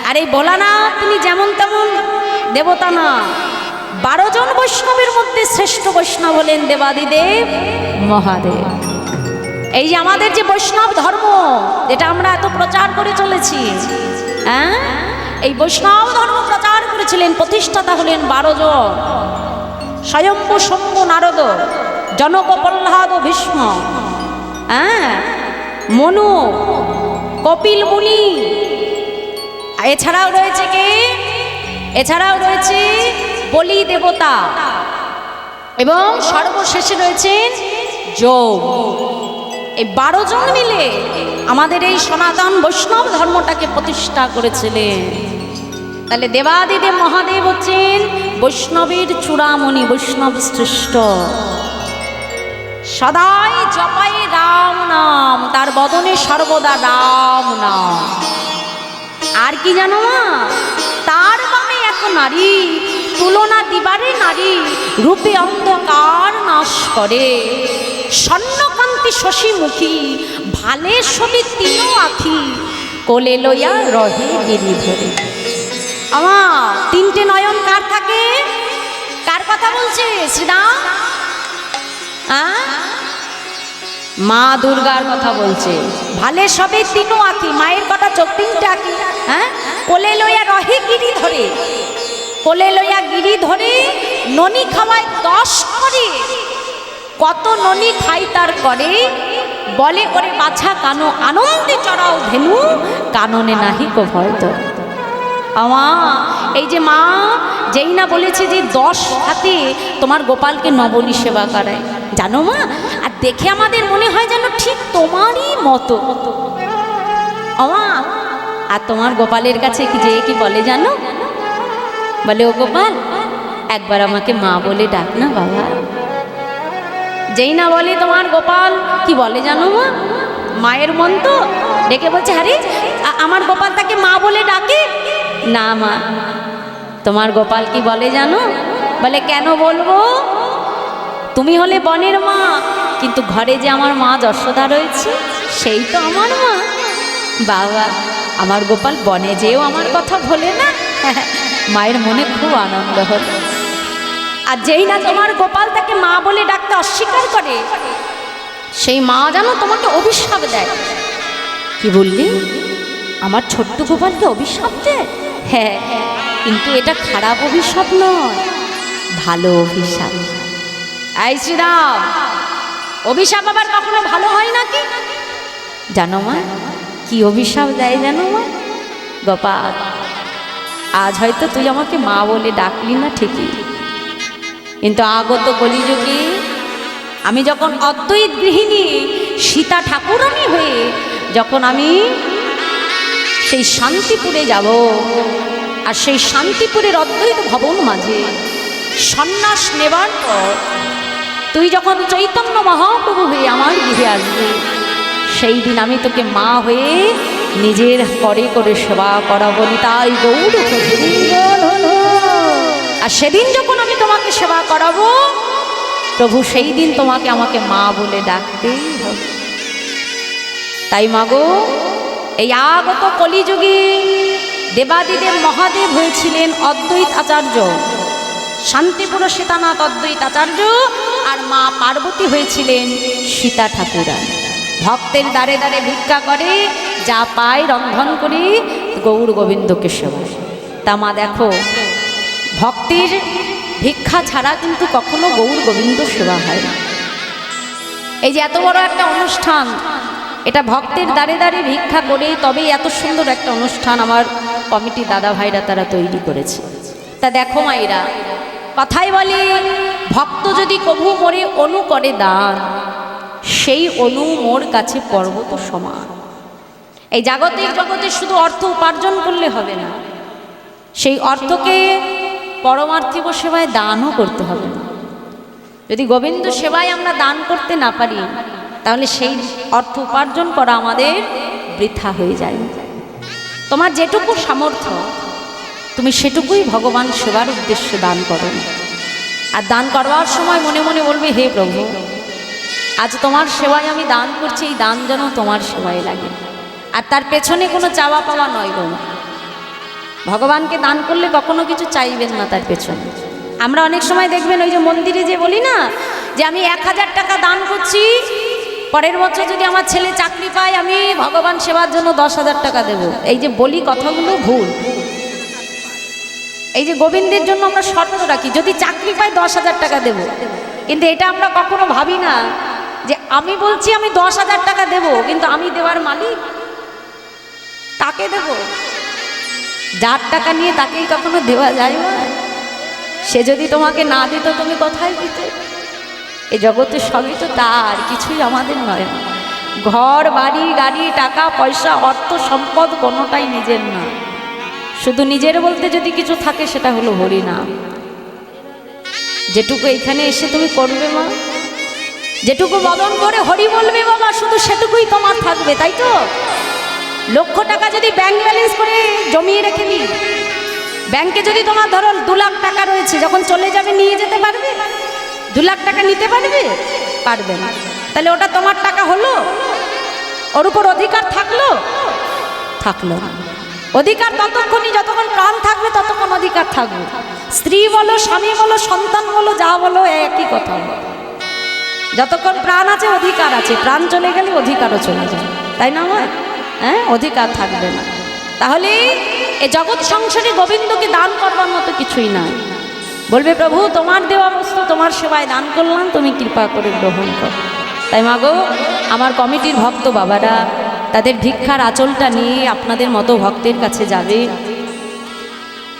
আর এই ভোলানাথ তিনি যেমন তেমন দেবতা না। 12 জন বৈষ্ণবের মধ্যে শ্রেষ্ঠ বৈষ্ণব হলেন দেবাদিদেব মহাদেব। এই যে আমাদের যে বৈষ্ণব ধর্ম, যেটা আমরা এত প্রচার করে চলেছি, হ্যাঁ, এই বৈষ্ণব ধর্ম প্রচার করেছিলেন, প্রতিষ্ঠাতা হলেন 12 জন। স্বয়ম্ভু শম্ভু নারদ, জনক প্রহ্লাদ ভীষ্ম, হ্যাঁ, মনু, কপিল মুনি। এছাড়াও রয়েছে কে? এছাড়াও রয়েছে বলি দেবতা, এবং সর্বশেষে রয়েছেন যোগ। এই 12 জন মিলে আমাদের এই সনাতন বৈষ্ণব ধর্মটাকে প্রতিষ্ঠা করেছিলেন। তাহলে দেবাদিদেব মহাদেব হচ্ছেন বৈষ্ণবের চূড়ামণি, বৈষ্ণব শ্রেষ্ঠ। সদাই জপায় রাম নাম, তার বদনে সর্বদা রাম নাম। আর কি জানো মা? তার বামে এক নারী, তুলনা দিবারে নারী, রূপে অন্ধকার নাশ করে। স্বর্ণকান্তি শশীমুখী, ভালে ছবি তিন আখি, কোলে লইয়া রহে গিরিধরে। আমার 3টে নয়ন কার থাকে? কার কথা বলছে শ্রীরাম? মা দুর্গার কথা বলছে। ভালে সবে তিন আঁকি, মায়ের কটা চোখ? 3টে আঁকি। হ্যাঁ, কোলে লইয়া রহে গিরি ধরে, কোলে লইয়া গিরি ধরে, ননি খাওয়ায় 10 করে। কত ননি খাই তার করে, বলে করে বাছা কানো, আনন্দে চড়াও ধেনু, কাননে নাহি কো ভয় তো। এই যে মা যেই না বলেছে যে 10 হাতে তোমার গোপালকে নবনী সেবা করায়, জানো মা? আর দেখে আমাদের মনে হয় যেন ঠিক তোমারই মতো। আর তোমার গোপালের কাছে কি যে কি বলে জানো? বলে, ও গোপাল, একবার আমাকে মা বলে ডাক না বাবা। যেই না বলে তোমার গোপাল কি বলে জানো মা? মায়ের মন তো ডেকে বলছে, আরে আমার গোপাল তাকে মা বলে ডাকে না। মা, তোমার গোপাল কি বলে জানো? বলে, কেন বলবো? তুমি হলে বনের মা, কিন্তু ঘরে যে আমার মা যশোদা রয়েছে সেই তো আমার মা। বাবা, আমার গোপাল বনে যেও আমার কথা বলে না। মায়ের মনে খুব আনন্দ হলো। আর যেই না তোমার গোপাল তাকে মা বলে ডাকতে অস্বীকার করে, সেই মা জানো তোমাকে অভিশাপ দেয়। কি বললি? আমার ছোট্ট গোপালকে অভিশাপ দেয়? হ্যাঁ, কিন্তু এটা খারাপ অভিশাপ নয়, ভালো অভিশাপ। এই শ্রীরাম, অভিশাপ আবার কখনো ভালো হয় নাকি জানো মা? কি অভিশাপ দেয় জানো মা? গোপাল, আজ হয়তো তুই আমাকে মা বলে ডাকলি না ঠিকই, কিন্তু আগত কলিযুগে আমি যখন অদ্বৈত গৃহিণী সীতা ঠাকুরানী হয়ে যখন আমি সেই শান্তিপুরে যাব, আর সেই শান্তিপুরের অদ্বৈত ভবন মাঝে সন্ন্যাস নেবার পর তুই যখন চৈতন্য মহাপ্রভু হয়ে আমার গৃহে আসবে, সেই দিন আমি তোকে মা হয়ে নিজের করে করে সেবা করাবো। তাই গৌর আর সেদিন যখন আমি তোমাকে সেবা করাবো প্রভু, সেই দিন তোমাকে আমাকে মা বলে ডাকতেই হবে। তাই মাগো, এই আগত কলিযুগে দেবাদিদেব মহাদেব হয়েছিলেন অদ্বৈত আচার্য, শান্তিপুর সীতানাথ অদ্বৈত আচার্য, আর মা পার্বতী হয়েছিলেন সীতা ঠাকুরানী। ভক্তের দ্বারে দ্বারে ভিক্ষা করে, যা পায় রন্ধন করে গৌর গোবিন্দকে সেবা। তা মা দেখো, ভক্তের ভিক্ষা ছাড়া কিন্তু কখনো গৌর গোবিন্দ সেবা হয় না। এই যে এত বড় একটা অনুষ্ঠান, এটা ভক্তের দ্বারে দ্বারে ভিক্ষা করে তবে এত সুন্দর একটা অনুষ্ঠান আমার কমিটি দাদা ভাইরা তারা তৈরি করেছে। তা দেখো মায়েরা, কথাই বলে ভক্ত যদি কভু মোরে অনু করে দান, সেই অনু মোর কাছে পর্বত সমান। এই জাগতিক জগতে শুধু অর্থ উপার্জন করলে হবে না, সেই অর্থকে পরমার্থিক সেবায় দানও করতে হবে। যদি গোবিন্দ সেবায় আমরা দান করতে না পারি, তাহলে সেই অর্থ উপার্জন করা আমাদের বৃথা হয়ে যায়। তোমার যেটুকু সামর্থ্য তুমি সেটুকুই ভগবান সেবার উদ্দেশ্যে দান করো। আর দান করবার সময় মনে মনে বলবে, হে প্রভু, আজ তোমার সেবায় আমি দান করছি, এই দান যেন তোমার সেবায় লাগে। আর তার পেছনে কোনো চাওয়া পাওয়া নয় গো। ভগবানকে দান করলে কখনো কিছু চাইবেন না তার পেছনে। আমরা অনেক সময় দেখবেন ওই যে মন্দিরে যে বলি না, যে আমি 1000 টাকা দান করছি, পরের বছর যদি আমার ছেলে চাকরি পায় আমি ভগবান সেবার জন্য 10,000 টাকা দেব। এই যে বলি কথাগুলো ভুল। এই যে গোবিন্দের জন্য আমরা শর্ত রাখি, যদি চাকরি পাই 10,000 টাকা দেব, কিন্তু এটা আমরা কখনো ভাবি না যে আমি বলছি আমি 10,000 টাকা দেব, কিন্তু আমি দেওয়ার মালিক তাকে দেব। যার টাকা নিয়ে তাকেই কখনো দেওয়া যায় না। সে যদি তোমাকে না দিত তুমি কোথায় দিতে? এই জগতে সবই তো তার, কিছুই আমাদের নয়। ঘর বাড়ি গাড়ি টাকা পয়সা অর্থ সম্পদ কোনোটাই নিজের না। শুধু নিজের বলতে যদি কিছু থাকে সেটা হলো হরিনাম। যেটুকু এখানে এসে তুমি করবে মা, যেটুকু বদন করে হরি বলবে বাবা, শুধু সেটুকুই তোমার থাকবে, তাই তো? লক্ষ টাকা যদি ব্যাংক ব্যালেন্স করে জমিয়ে রেখে দিই, ব্যাংকে যদি তোমার ধরো 2 লাখ টাকা রয়েছে, যখন চলে যাবে নিয়ে যেতে পারবে? 2 লাখ টাকা নিতে পারবে? পারবে না। তাহলে ওটা তোমার টাকা হলো? ওর উপর অধিকার থাকলো? থাকলো না। অধিকার ততক্ষণই যতক্ষণ প্রাণ থাকবে, ততক্ষণ অধিকার থাকবে। স্ত্রী বলো, স্বামী বলো, সন্তান বলো, যা বলো, একই কথা। যতক্ষণ প্রাণ আছে অধিকার আছে, প্রাণ চলে গেলে অধিকারও চলে যায়, তাই না মা? হ্যাঁ, অধিকার থাকবে না। তাহলে এই জগৎ সংসারে গোবিন্দকে দান করবার মতো কিছুই না। বলবে প্রভু তোমার দেওয়া বস্তু তোমার সেবায় দান করলাম, তুমি কৃপা করে গ্রহণ করো। তাই মাগো, আমার কমিটির ভক্ত বাবারা তাদের ভিক্ষার আঁচলটা নিয়ে আপনাদের মতো ভক্তের কাছে যাবে।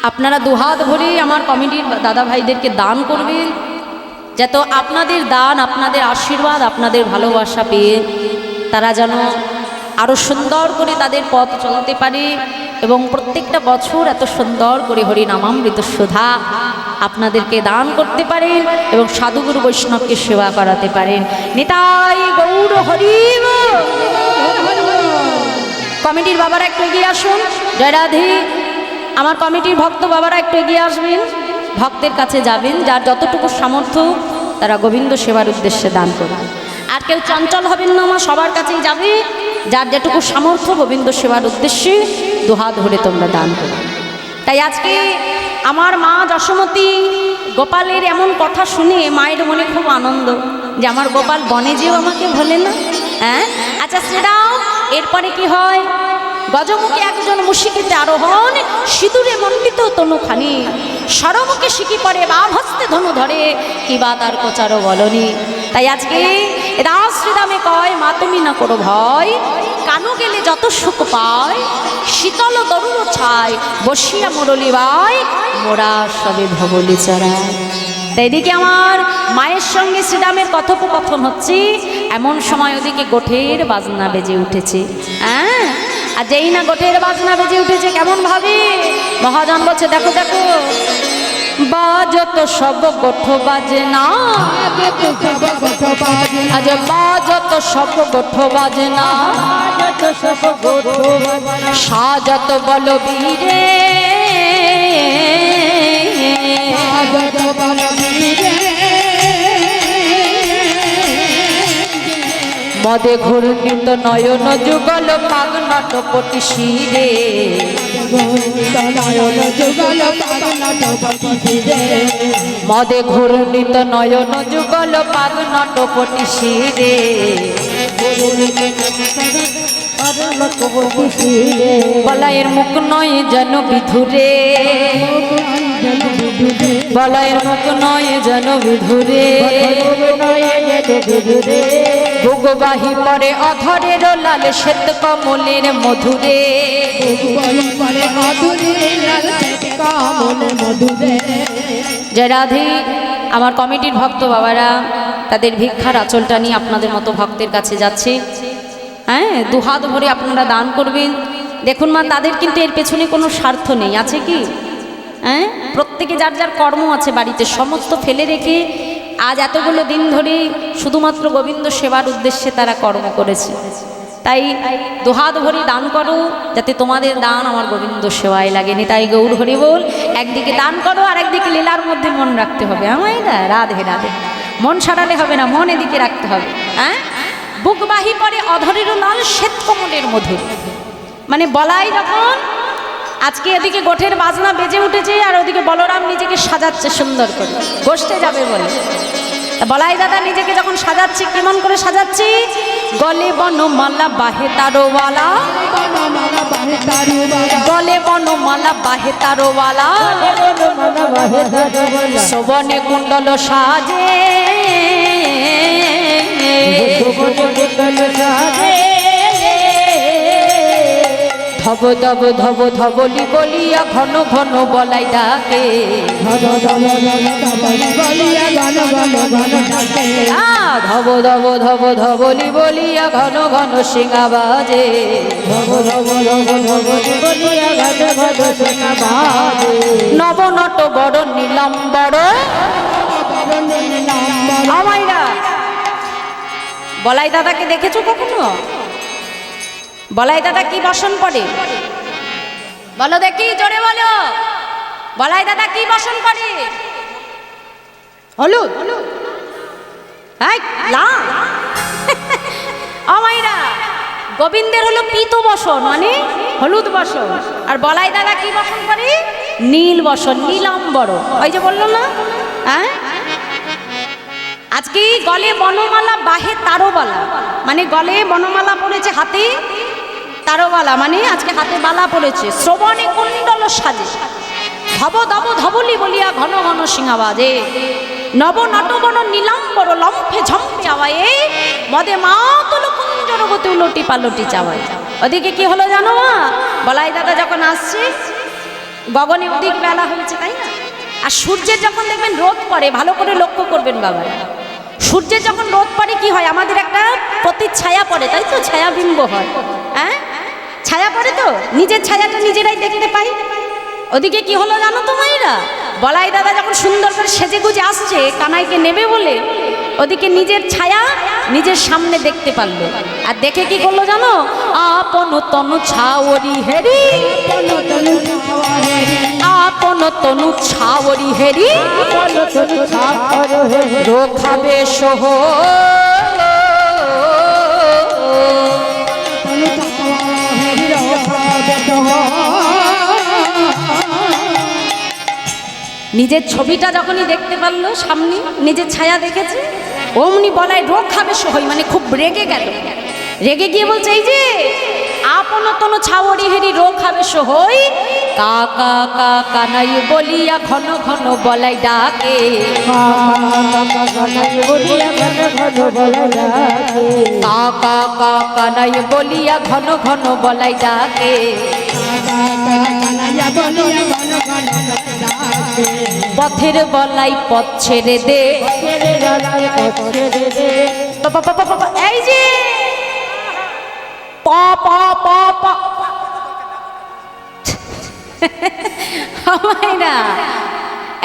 আপনারা দুহাত ভরে আমার কমিটির দাদা ভাইদেরকে দান করবেন, যাতে আপনাদের দান, আপনাদের আশীর্বাদ, আপনাদের ভালোবাসা পেয়ে তারা যেন আরও সুন্দর করে তাদের পথ চলতে পারে এবং প্রত্যেকটা বছর এত সুন্দর করে হরিনামামৃত সুধা আপনাদেরকে দান করতে পারেন এবং সাধুগুরু বৈষ্ণবকে সেবা করাতে পারেন। নিতাই গৌর হরি বল। কমিটির বাবারা একটু এগিয়ে আসুন। জয় রাধে। আমার কমিটির ভক্ত বাবারা একটু এগিয়ে আসবেন, ভক্তের কাছে যাবেন। যার যতটুকু সামর্থ্য তারা গোবিন্দ সেবার উদ্দেশ্যে দান করবেন। আর কেউ চঞ্চল হবেন না, আমার সবার কাছেই যাবে। যার যেটুকু সামর্থ্য গোবিন্দ সেবার উদ্দেশ্যে দুহাত ধরে তোমরা দান করবে। তাই আজকে আমার মা যশোমতী গোপালের এমন কথা শুনে মায়ের মনে খুব আনন্দ, যে আমার গোপাল বনে যেও আমাকে ভোলে না। হ্যাঁ, আচ্ছা সেটাও। এরপরে কি হয়? গজমুখে একজন মুশিকিতে আরোহণ, সিঁদুরে মণ্ডিত তনুখানি, সরমুখে শিখি পরে বাম হস্তে ধনু ধরে, কিবা তার কোচারো বলনি। তাই আজকে রাস শ্রীরামে কয়, মা তুমি না করো ভয়, কানু গেলে যত সুখ পায়, শীতল তরুণ ছায়, বসিয়া মুরলি বাই, মোরা সবে ভবলি চড়ায়। তাই এদিকে আমার মায়ের সঙ্গে শ্রীরামের কথোপকথন হচ্ছে, এমন সময় ওদিকে গোঠের বাজনা বেজে উঠেছে। হ্যাঁ, আর যেই না গোঠের বাজনা বেজে উঠেছে, কেমন ভাবে মহাজন বলছে, দেখো দেখো বাজত সব গোঠ বাজে না, আজ বাজত সব গোঠ বাজে না, সাজত বল বীরে, মদে ঘূর্ণিত নয়ন যুগল পাগনট পটি শিরে, মদে ঘূর্ণিত নয়ন যুগল পাগনট পটি শিরে, বলায়ের মুখ নয় যেন বিধুরে, বলায়ের মুখ নয় যেন বিধুরে, ভোগ বুকবাহি পরে অধরের লাল শ্বেত কমলের মধুরে, বুকবাহি পরে অধরের লাল শ্বেত কমলের মধুরে। জয় রাধে। আমার কমিটির ভক্ত বাবারা তাদের ভিক্ষার আঁচলটা নিয়ে আপনাদের মতো ভক্তের কাছে যাচ্ছে। হ্যাঁ, দুহাত ভরে আপনারা দান করবেন। দেখুন মা, তাদের কিন্তু এর পেছনে কোনো স্বার্থ নেই, আছে কি? হ্যাঁ, প্রত্যেকে যার যার কর্ম আছে বাড়িতে, সমস্ত ফেলে রেখে আজ এতগুলো দিন ধরে শুধুমাত্র গোবিন্দ সেবার উদ্দেশ্যে তারা কর্ম করেছে। তাই দুহাত ভরে দান করো, যাতে তোমাদের দান আমার গোবিন্দ সেবায় লাগেনি। তাই গৌর হরি বল, একদিকে দান করো আর একদিকে লীলার মধ্যে মন রাখতে হবে। আমায় না, রাধে রাধে, মন সারালে হবে না, মন এদিকে রাখতে হবে। হ্যাঁ, বুকবাহি পরে অধরের লাল শ্বেত কমলের মধুর, মানে বলাই যখন আজকে এদিকে গোঠের বাজনা বেজে উঠেছে আর ওদিকে বলরাম নিজেকে সাজাচ্ছে সুন্দর করে, গোষ্ঠে যাবে বলে। বলাই দাদা নিজেকে যখন সাজাচ্ছে, কেমন করে সাজাচ্ছি? গলে বনমালা বাহে তারোওয়ালা, গলে বনমালা বাহে তারোওয়ালা, শোভনে কুণ্ডল সাজে, ধব ধব ধব ধবলি বলিয়া ঘন ঘন বলাই ডাকে, ধব ধব ধব ধবলি বলিয়া ঘন ঘন সিংহা বাজে, নব নট বড় নীলাম্বর। আমাইরা বলাই দাদাকে দেখেছো কখনো? বলাই দাদা কি বসন পড়ে বলো দেখি, জোরে বলো। বলাই দাদা কি বসন পড়ে? হলুদ, আমাইরা গোবিন্দের হলো পীত বসন, মানে হলুদ বসন। আর বলাই দাদা কি বসন পড়ে? নীল বসন, নীলাম্বর। ওই যে বললো না, হ্যাঁ, আজকে গলে বনমালা বাহে তারোবালা, মানে গলে বনমালা পড়েছে, হাতে তারোবালা, মানে আজকে হাতে বালা পড়েছে। শ্রবণে কুণ্ডল সাজে, ধব ধব ধবলি বলিয়া ঘন ঘন সিংহা বাজে, নব নটবন নীলাম্বর লম্ফে ঝম্পে আওয়ায়ে, মদে মাতল কুঞ্জর গতি উলটি পালটি চাওয়ায়। ওদিকে কি হলো জানো মা? বলাই দাদা যখন আসছে, গগনে ওদিক বেলা হয়েছে, তাই না? আর সূর্যের যখন দেখবেন রোদ পড়ে, ভালো করে লক্ষ্য করবেন বাবা, সূর্যের যখন রোদ পড়ে কি হয়? আমাদের একটা প্রতিচ্ছায়া পড়ে, তাই তো? ছায়াবিম্ব হয়। হ্যাঁ, ছায়া পড়ে তো, নিজের ছায়াটা নিজেরাই দেখতে পাই। ওদিকে কি হলো জানো তো মায়েরা? বলাই দাদা যখন সুন্দর করে সেজে গুজে আসছে কানাইকে নেবে বলে, ওদিকে নিজের ছায়া নিজের সামনে দেখতে পারলো। আর দেখে কি করলো জানো? আপন তনু ছাওরি হেরি, আপন তনু ছাওরি হেরি, রোখাবে সহ, নিজের ছবিটা যখনই দেখতে পারলো সামনে, নিজের ছায়া দেখেছে, অমনি বলাই রোগ খাবে সহই, মানে খুব রেগে গেল। রেগে গিয়ে বলছে, এই যে আপন তনু ছাওরি হেরি রোগ খাবে সহই, কাকা কাকা নাই বলিয়া ঘন ঘন বলাই ডাকে, কাকা কাকা নাই বলিয়া ঘন ঘন বলাই ডাকে, পথের বলাই পথ ছেড়ে দে, এই যে প প প প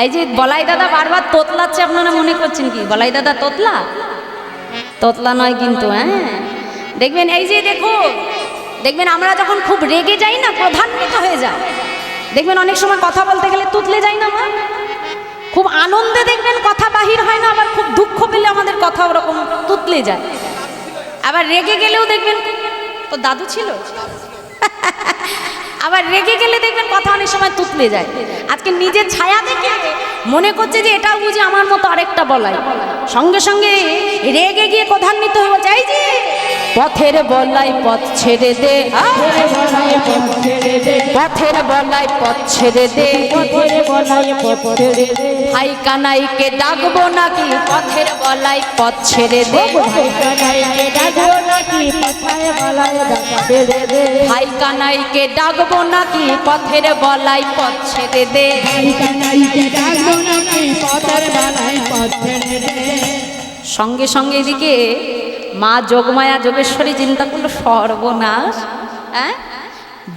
এই যে বলাই দাদা বারবার তোতলাচ্ছে, আপনারা মনে করছেন কি বলাই দাদা তোতলা? তোতলা নয় কিন্তু। হ্যাঁ, দেখবেন এই যে দেখো, দেখবেন আমরা যখন খুব রেগে যাই না, প্রধান্বিত হয়ে যায়, দেখবেন অনেক সময় কথা বলতে গেলে তুতলে যাই না মা? খুব আনন্দে দেখবেন কথা বাহির হয় না, আবার খুব দুঃখ পেলে আমাদের কথা ওরকম তুতলে যায়। আবার রেগে গেলেও দেখবেন, তো দাদু ছিল, আবার রেগে গেলে দেখবেন কথা অনেক সময় তুতলে যায়। আজকে নিজের ছায়া দেখে মনে করছে যে এটাও বুঝি আমার মতো আরেকটা বলাই, সঙ্গে সঙ্গে রেগে গিয়ে প্রধান্বিত হয়ে বলছে, এই যে পথের বলাই পথ ছেড়ে দে, পথের বলাই পথ ছেড়ে দে, ভাই কানাইকে ডাকবো নাকি পথের বলাই পথ ছেড়ে দে, ভাই কানাইকে ডাকবো নাকি পথের বলাই পথ ছেড়ে দে। সঙ্গে সঙ্গে এদিকে মা যোগমায়া যোগেশ্বরী চিন্তা করলো সর্বনাশ, হ্যাঁ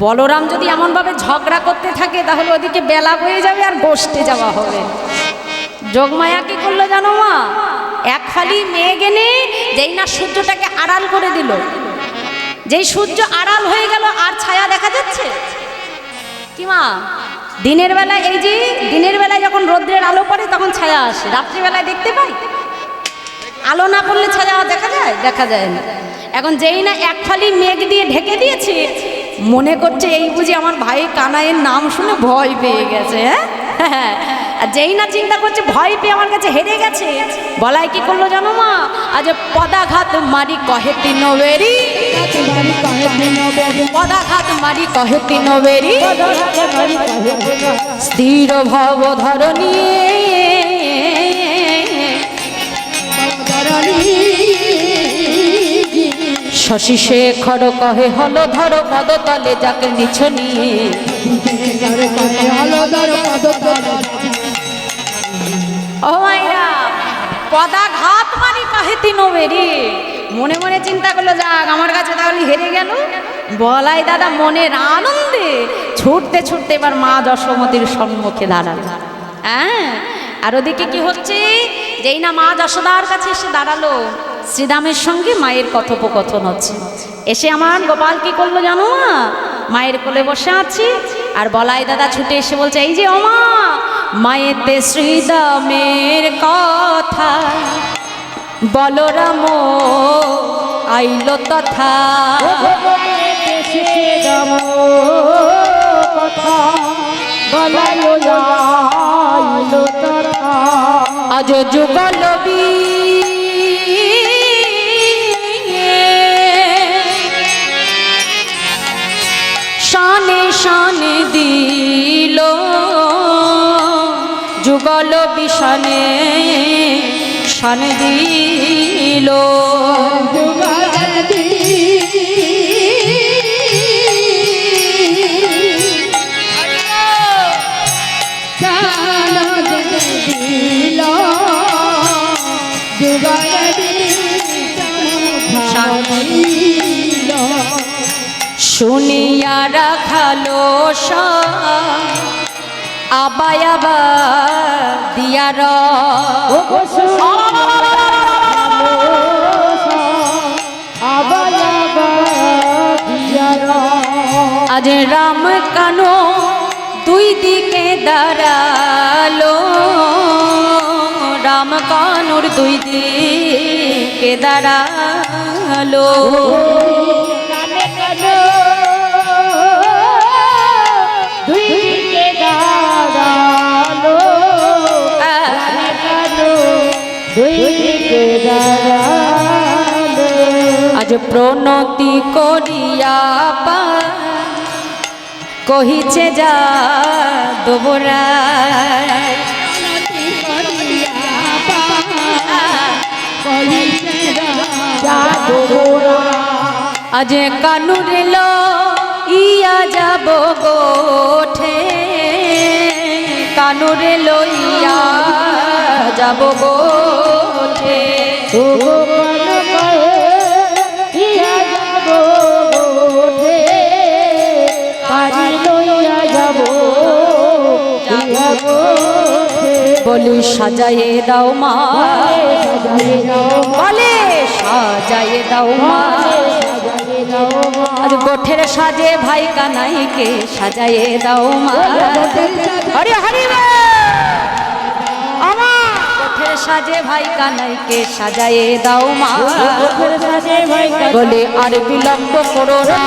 বলরাম যদি এমনভাবে ঝগড়া করতে থাকে তাহলে ওদিকে বেলা হয়ে যাবে আর গোষ্ঠে যাওয়া হবে। যোগমায়া কি করলো জানো মা, এক ফালি মেঘ এনে যেই না সূর্যটাকে আড়াল করে দিল, যেই সূর্য আড়াল হয়ে গেল আর ছায়া দেখা যাচ্ছে কি মা? দিনের বেলায় এই যে দিনের বেলায় যখন রৌদ্রের আলো পড়ে তখন ছায়া আসে, রাত্রিবেলায় দেখতে পাই? আলো না পড়লে ছায়া দেখা যায়? দেখা যায় না। এখন যেই না এক ফালি মেঘ দিয়ে ঢেকে দিয়েছে, মনে করছে এই বুঝি আমার ভাই কানাইয়ের নাম শুনে ভয় পেয়ে গেছে। হ্যাঁ, আর যেই না চিন্তা করছে ভয় পেয়ে আমার কাছে হেরে গেছে, বলাই কি করলো জানো মা? আজ পদাঘাত মারি কহে তিনবেরি, পদাঘাত মারি কহে তিনবেরি, স্থির ভব ধরণী শশী শেখর কহে হল ধর পদতলে যাকে নিছ নিয়ে, ও মাইরা পদাঘাত মারি কহে তিনবেরি। মনে মনে চিন্তা করলো যাক আমার কাছে তাহলে হেরে গেল। বলাই দাদা মনের আনন্দে ছুটতে ছুটতে এবার মা যশোমতীর সম্মুখে দাঁড়ালো। হ্যাঁ, আর ওদিকে কি হচ্ছে, যেই না মা যশোদার কাছে এসে দাঁড়ালো, শ্রীরামের সঙ্গে মায়ের কথোপকথন হচ্ছে। এসে আমার গোপাল কি করলো জানো মা? মায়ের কোলে বসে আছি আর বলাই দাদা ছুটে এসে বলছে এই যে ও মা, মায়েতে শ্রীরামের কথা বলরাম আইলো তথা, আজ যুগলবী শানে শানে দিল, যুগল বিষানে শানে দিল, শুনিয়া রাখালো আবাই আবা দিয়ার, আজ রাম কানো দুই দিকে দাঁড়ালো, রাম কানুর দুই দিকে দাঁড়ালো, আজ প্রণতি করিয়া পা কহিছে যা দোবরা, আজ কানুর লো ইয়া যাব গোঠে, কানুর লইয়া যাব গোঠে, বলি সাজায়ে দাও মা, বলে সাজায়ে দাও মা, আজ গোঠের সাজে ভাই কানাইকে সাজায়ে দাও মা, হরি হরি গোঠের সাজে ভাই কানাইকে সাজায়ে দাও মা, বলে আর বিলম্ব করো না,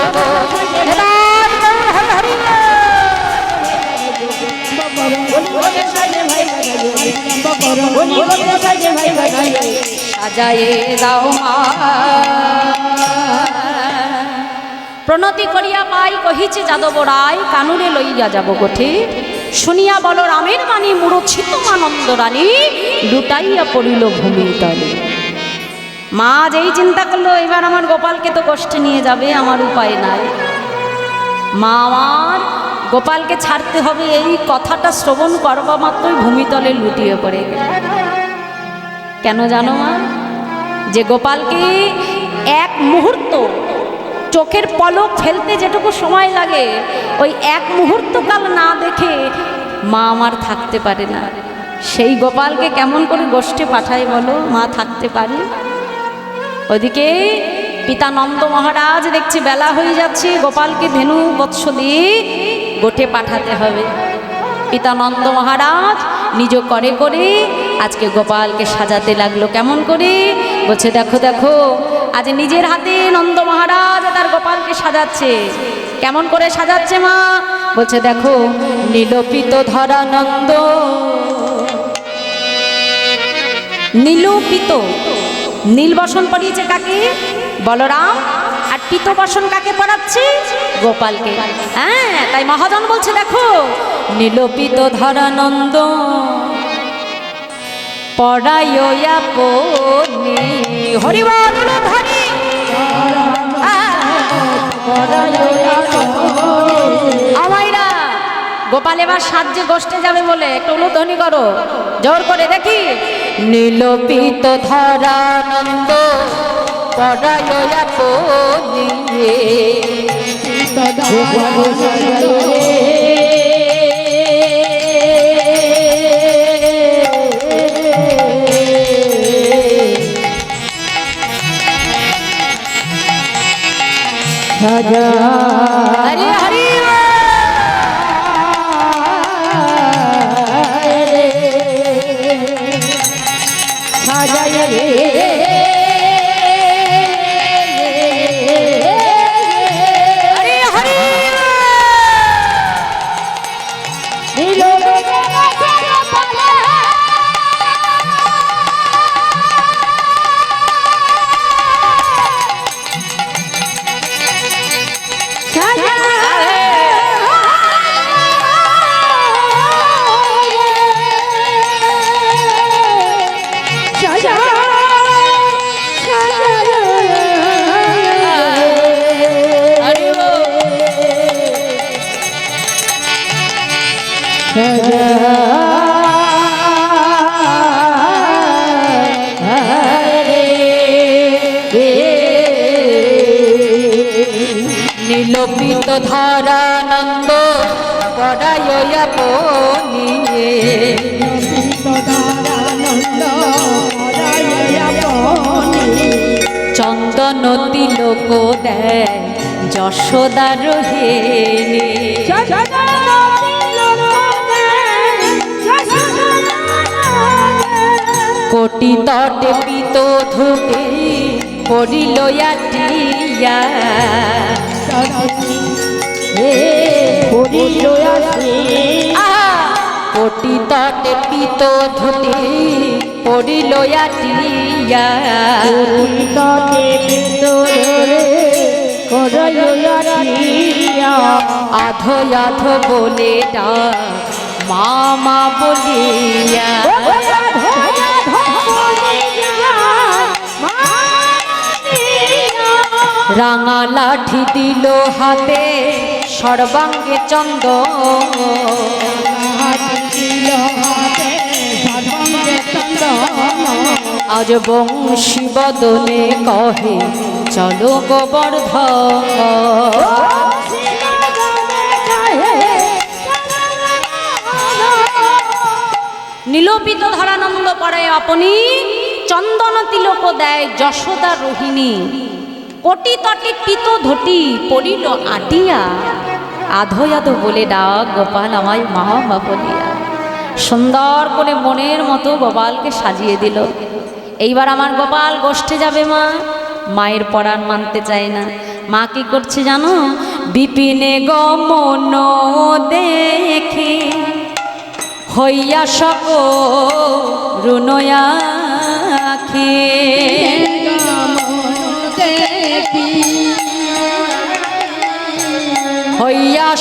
সাজায়ে দাও মা। প্রণতি করিয়া পাই কহিছে যাদব রায় কানুরে লইয়া যাব গোঠে শুনিয়া বল রামের বাণী মূরছিত আনন্দ রানী লুটাইয়া পড়িল ভূমি তলে। মা যেই চিন্তা করলো এবার আমার গোপালকে তো গোষ্ঠে নিয়ে যাবে, আমার উপায় নাই। মা আমার গোপালকে ছাড়তে হবে এই কথাটা শ্রবণ করবা মাত্রই ভূমিতলে লুটিয়ে পড়ে গেল। কেন জানো মা? যে গোপালকে এক মুহূর্ত চোখের পলক ফেলতে যেটুকু সময় লাগে ওই এক মুহূর্ত কাল না দেখে মা আমার থাকতে পারে না। সেই গোপালকে কেমন করে গোষ্ঠে পাঠায় বলো? মা থাকতে পারে? ওদিকে পিতা নন্দ মহারাজ দেখছে বেলা হয়ে যাচ্ছে, গোপালকে ধেনু বৎস দিয়ে গোঠে পাঠাতে হবে। পিতা নন্দ মহারাজ নিজ করে করে আজকে গোপালকে সাজাতে লাগলো। কেমন করে? বলছে দেখো দেখো, আজ নিজের হাতে নন্দ মহারাজ তার গোপালকে সাজাচ্ছে। কেমন করে সাজাচ্ছে মা? বলছে দেখো, নীলপিত ধরা নন্দ, নীলপিত নীল বসন পরিয়েছে কাকে? বলরাম। আর পিত বসন কাকে পরাচ্ছে? গোপালকে। হ্যাঁ, তাই মহাজন বলছে দেখো, নীলপিত ধরা নন্দ পড়াইয়া পনি হরিবল ধরি আমাইরা। গোপাল এবার সাহায্যে গোষ্ঠে যাবে বলে একটু উলুধ্বনি করো জোর করে দেখি। নীলপিত ধরা নন্দ পড়াইয়া পনি হরি হরি নীলপিত ধরা নন্দ পড়াইয়া পনিয়ে চন্দন তিলক দেয় যশোদার হেনে কোটি তটে পিত ধুতে পড়িল আটিয়া কোটি তটে পিত ধুতে পড়িল আটিয়া আধো আধো বলে ডাক মামা বলিয়া রাঙা লাঠি দিল হাতে সর্বাঙ্গে আজ বংশী বদনে কহে চলো গোবর্ধন নীলপিত ধরানন্দ পরে আপনি চন্দন তিলক দেয় যশোদা রোহিণী কোটি তটে পিত ধটি পড়িল আটিয়া আধো আধো বলে ডাক গোপাল আমায় মা মা বলিয়া। সুন্দর করে মনের মতো গোপালকে সাজিয়ে দিল। এইবার আমার গোপাল গোষ্ঠে যাবে। মা মায়ের পরাণ মানতে চায় না। মা কি করছে জানো? বিপিনে গমন দেখে হইয়া সক রুনয়াখি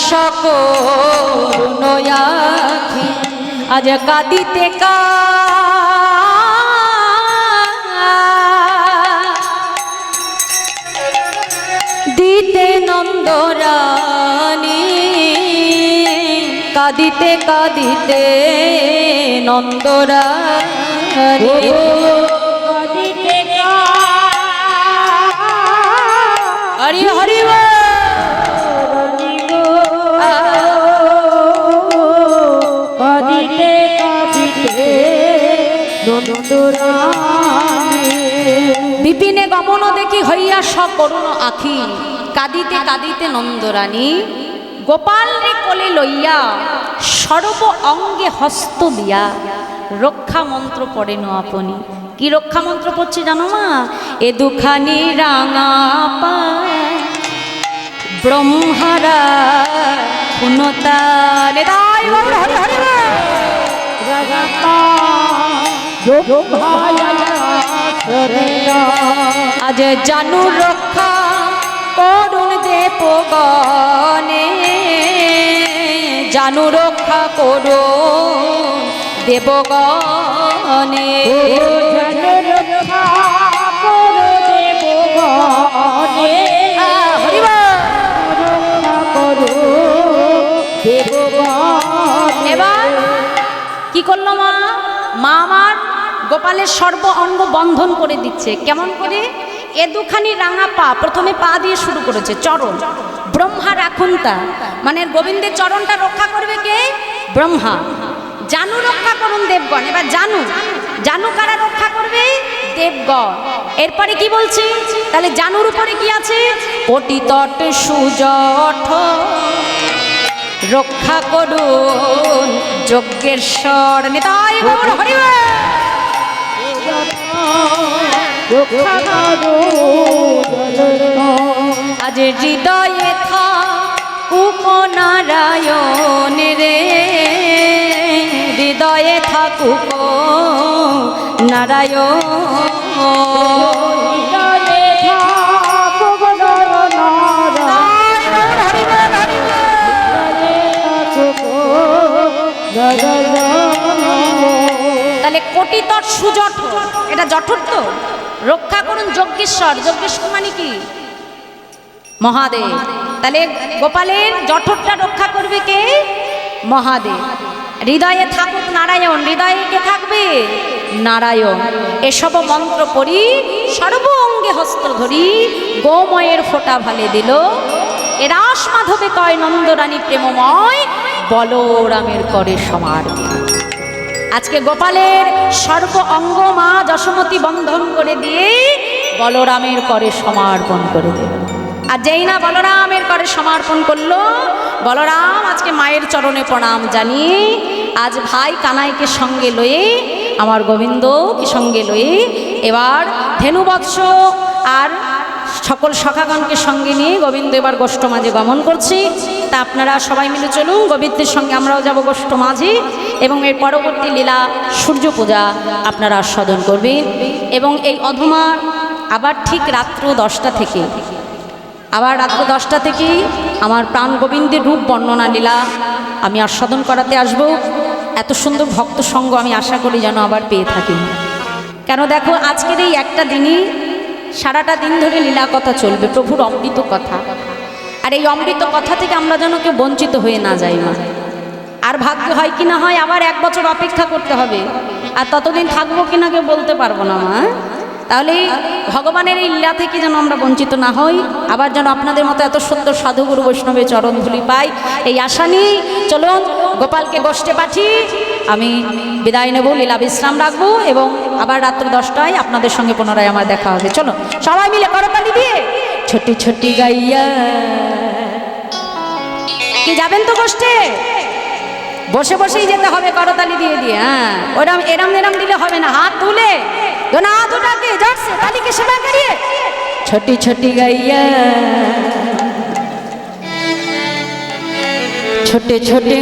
সকরুণ আখি আজ কাঁদিতে দিতে নন্দরানী কাঁদিতে কাঁদিতে নন্দরানী হরি হরি বিপিনে গমন দেখি হইয়া সকরুণ আখি কাঁদিতে কাঁদিতে নন্দরানী গোপাল রে কোলে লইয়া সর্ব অঙ্গে হস্ত দিয়া রক্ষা মন্ত্র পড়েন আপনি। কি রক্ষা মন্ত্র পড়ছে জানো মা? এ দুখানি রাঙা পা ব্রহ্মারা পুনতারে আজ জানু রক্ষা করুণ দেবগণে জানু রক্ষা করুণ দেবগণে এবার কি করলো মা? মা আমার গোপালের সর্ব অঙ্গ বন্ধন করে দিচ্ছে। কেমন করে? এ দুখানি রাঙা পা, প্রথমে পা দিয়ে শুরু করেছে, চরণ ব্রহ্মা রাখুন তা, মানে গোবিন্দের চরণটা রক্ষা করবে কে? ব্রহ্মা। জানু রক্ষা করুন দেবগণ। এবার জানু, জানু কারা রক্ষা করবে? দেবগণ। এরপরে কি বলছি? তাহলে জানুর উপরে কি আছে? কোটি তট সুজঠ রক্ষা করুন যজ্ঞেশ্বর নিতাই গৌর হরি বল। আজ হৃদয়ে থাকুক নারায়ণ রে, হৃদয়ে থাকুক নারায়ণ। তাহলে কোটি তট সুজঠ, এটা জঠর তো, রক্ষা করুন যজ্ঞেশ্বর। যজ্ঞেশ্বর মানে কি? মহাদেব। তাহলে গোপালের জঠরটা রক্ষা করবে কে? মহাদেব। হৃদয়ে থাকুক নারায়ণ, হৃদয়ে কে থাকবে? নারায়ণ। এসব মন্ত্র পড়ি সর্ব অঙ্গে হস্ত ধরি গোময়ের ফোঁটা ভালে দিল, এ রাস মাধবে কয় নন্দরানী প্রেমময় বলরামের করে সমার্পণ। আজকে গোপালের সর্ব অঙ্গ মা যশোমতী বন্ধন করে দিয়ে বলরামের করে সমর্পণ করে দিল। আর যেই না বলরামের করে সমর্পণ করলো, বলরাম আজকে মায়ের চরণে প্রণাম জানিয়ে আজ ভাই কানাইকে সঙ্গে লয়ে, আমার গোবিন্দকে সঙ্গে লয়ে এবার ধেনুবৎস আর সকল সখাগণকে সঙ্গে নিয়ে গোবিন্দ এবার গোষ্ঠ মাঝে গমন করছি। তা আপনারা সবাই মিলে চলুন, গোবিন্দের সঙ্গে আমরাও যাব গোষ্ঠ মাঝে, এবং এর পরবর্তী লীলা সূর্য পূজা আপনারা আস্বাদন করবেন। এবং এই অধমার আবার ঠিক রাত্র 10টা থেকে, আবার রাত্র 10টা থেকেই আমার প্রাণ গোবিন্দের রূপ বর্ণনা লীলা আমি আস্বাদন করাতে আসব। এত সুন্দর ভক্ত সঙ্গ আমি আশা করি যেন আবার পেয়ে থাকি। কেন দেখো, আজকের এই একটা দিনই সারাটা দিন ধরে লীলা কথা চলবে, প্রভুর অমৃত কথা। আর এই অমৃত কথা থেকে আমরা যেন কেউ বঞ্চিত হয়ে না যাই মা। আর ভাগ্য হয় কি না হয়, আবার 1 বছর অপেক্ষা করতে হবে, আর ততদিন থাকবো কিনা কেউ বলতে পারবো না মা। তাহলে ভগবানের এই লীলা থেকে যেন আমরা বঞ্চিত না হই, আবার যেন আপনাদের মতো এত সুন্দর সাধুগুরু বৈষ্ণবের চরণ ধুলি পাই, এই আশা নিয়ে চলুন গোপালকে গোষ্ঠে পাঠিয়ে আমি বিদায় নেব, লীলা বিশ্রাম রাখবো, এবং আবার রাত্র 10টায় আপনাদের সঙ্গে পুনরায় আমার দেখা হবে। চলো সবাই মিলে করতালি দিয়ে ছোটি ছোটি গাইয়া। কি যাবেন তো গোষ্ঠে? বসে বসেই যেতে হবে, করতালি দিয়ে দিয়ে। হ্যাঁ, ওরম এরম এরম দিলে হবে না, হাত তুলে दोनों हाथ उठा के जोर से ताली की सेवा करिए। छोटी छोटी गैया छोटे छोटे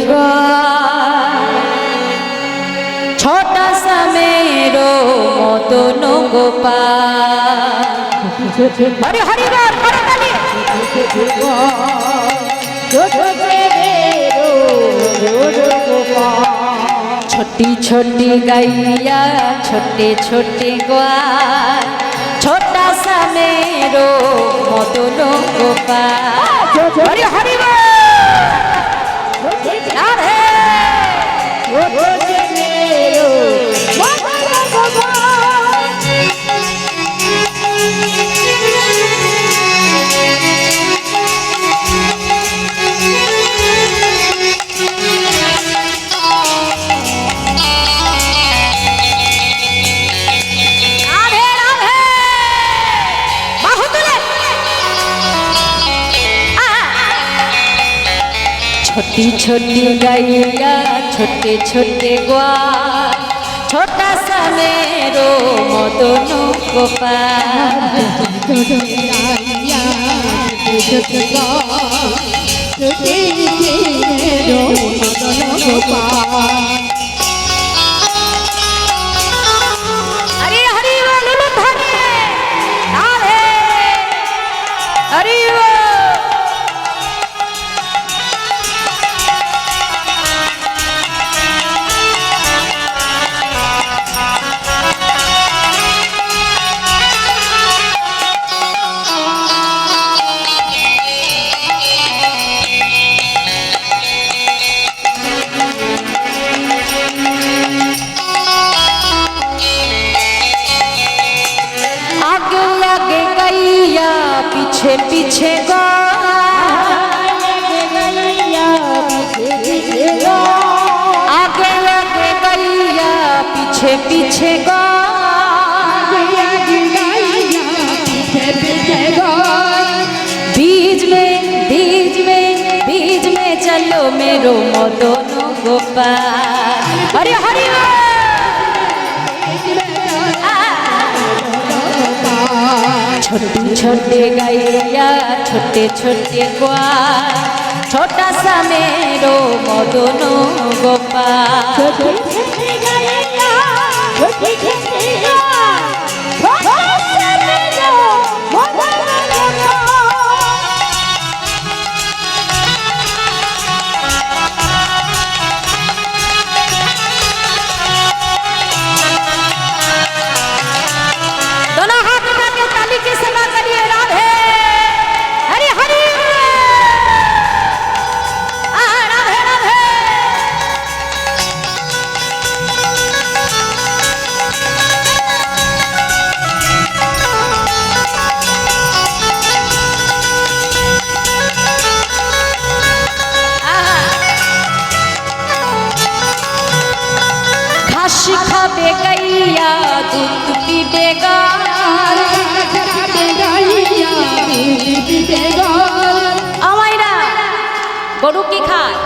छोटा सा मेरो मदन गोपाल हरि हरि बोल। छोटी छोटी गैया छोटे छोटे ग्वाल छोटा सा मेरो मदन गोपाल हरि हरि छोटी छोटी गैया छोटे छोटे ग्वाल छोटा सा मेरो मदन गोपाल हरि हरि बोल हरे हरि पीछे पीछे आगे आगे गैया पीछे पीछे बीच में चलो मेरो मदन गोपाल हरि हरि छोटी छोटे गैया छोटे छोटे ग्वाल छोटा सा मेरो मदन गोपाल खाबे गैया दूध पीबेगा আমাইরা গরু কি খায়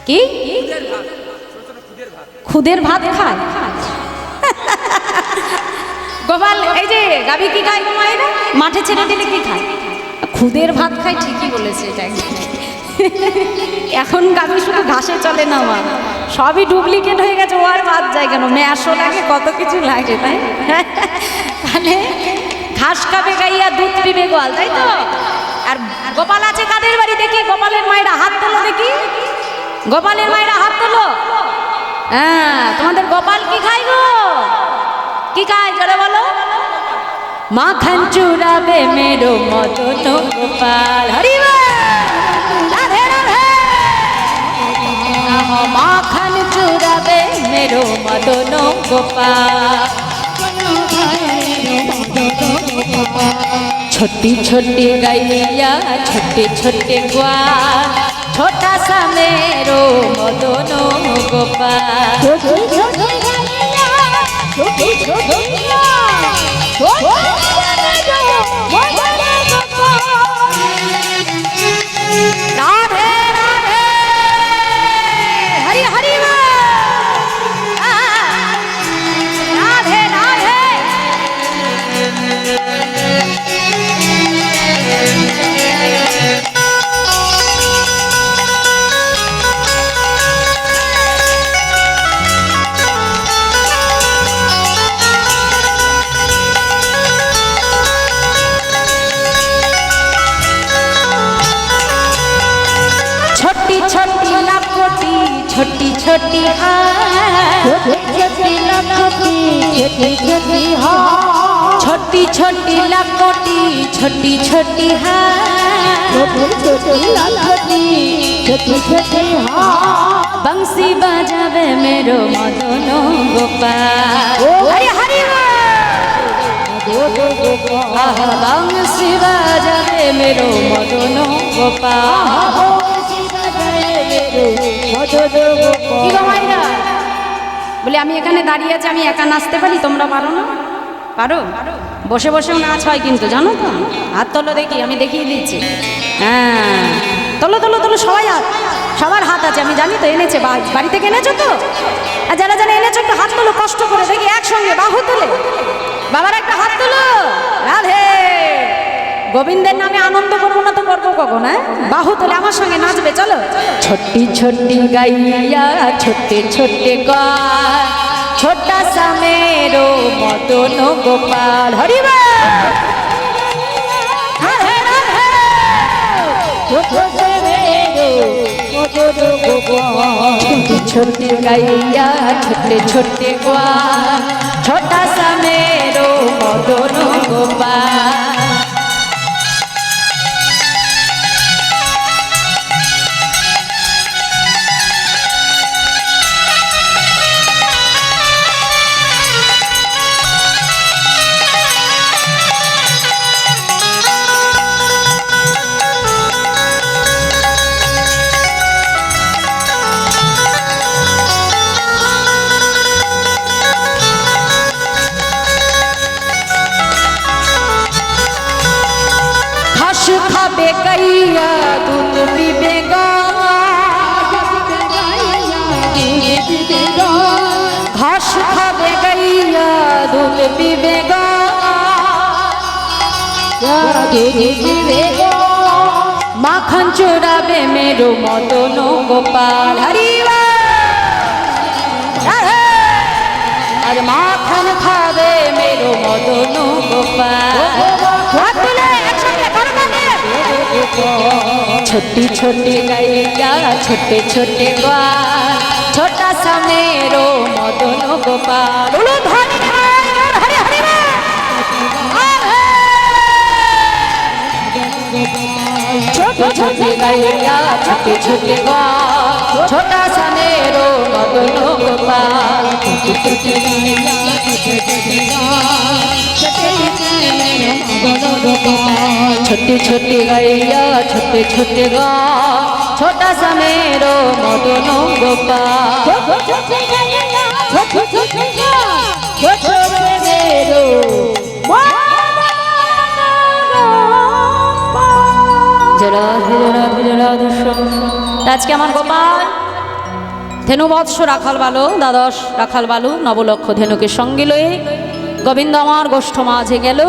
কি খুদের ভাত খায় গোপাল এই যে গাভী কি খায় গোমাইরা মাঠে ছেড়ে দিলে কি খায় খুদের ভাত খায় ঠিকই বলেছে এটা এখন গাভী শুধু ঘাসে চলে না মা সবই ডুপ্লিকেট হয়ে গেছে ও আর বাদ যায় কেন ম্যাশও লাগে কত কিছু লাগে তাই তাহলে ঘাস খাবে গাইয়া দুধ পিবে গোয়াল তাই তো আর গোপাল আছে কাদের বাড়ি দেখি গোপালের মায়েরা হাত তোলো দেখি গোপালের মায়েরা হাত তোলো হ্যাঁ তোমাদের গোপাল কি খায় গো কি খায় জোরে বলো মাখন চুরাবে मेरो মদন গোপাল হরি माखन चुराबे मेरो मदन गोपाल छोटी छोटी गैया छोटे छोटे ग्वाल छोटा सा मेरो मदन गोपाल राधे राधे हरि हरि राधे राधे छोटी हाथ छोटी लखोटी छोटी छोटी हाथ छोटी छोटी लखोटी छोटी छोटी हाथ छोटी लखोटी छोटी छोटी हाथ बंसी बजावे मेरो मदन गोपाल हरि हरि आहा बंसी बजावे मेरो मदन गोपाल কি গো মাইরা বলি আমি এখানে দাঁড়িয়ে আছি আমি একা নাচতে পারি তোমরা পারো না পারো বসে বসেও নাচ হয় কিন্তু জানো তো হাত তোলো দেখি আমি দেখিয়ে দিচ্ছি হ্যাঁ তোলো তোলো তোলো সবাই হাত সবার হাত আছে আমি জানি তো এনেছে বাড়ি থেকে এনেছো তো আর যারা যারা এনেছো একটু হাত তোলো কষ্ট করে দেখি একসঙ্গে বাহু তোলে বাবার একটা হাত তোলো রাধে গোবিন্দের নামে আনন্দ করবো না তো করবো কখন হ্যাঁ বাহু তোলে আমার সঙ্গে নাচবে চলো ছোট্টি ছোট্টি গাইয়া ছোট্টে ছোট্টে গান ছোটা সা मेरो মদন গোপাল হরিবা छोटे छोटे गाइया छोटे छोटे गान छोटा सा मेरो मदन गोपाल खाबे गैया दूध पीबे घास खाबे गैया दूध पीबे माखन चुराबे मेरो मदन गोपाल हरि अरे माखन खाबे मेरो मदन गोपाल छोटी छोटी गैया छोटे छोटे गान छोटा सा मेरो मदन गोपाल छोटी छोटी गैया छोटे छोटे गान छोटा सा मेरो मदन गोपाल छोटी छोटी गैया छोटे छोटे गान छोटा सा मेरो मदन আজকে আমার গোপাল ধেনু বৎস রাখাল বালু দ্বাদশ রাখাল বালু নবলক্ষ ধেনুকে সঙ্গে লয়ে গোবিন্দ আমার গোষ্ঠ মাঝে গেল।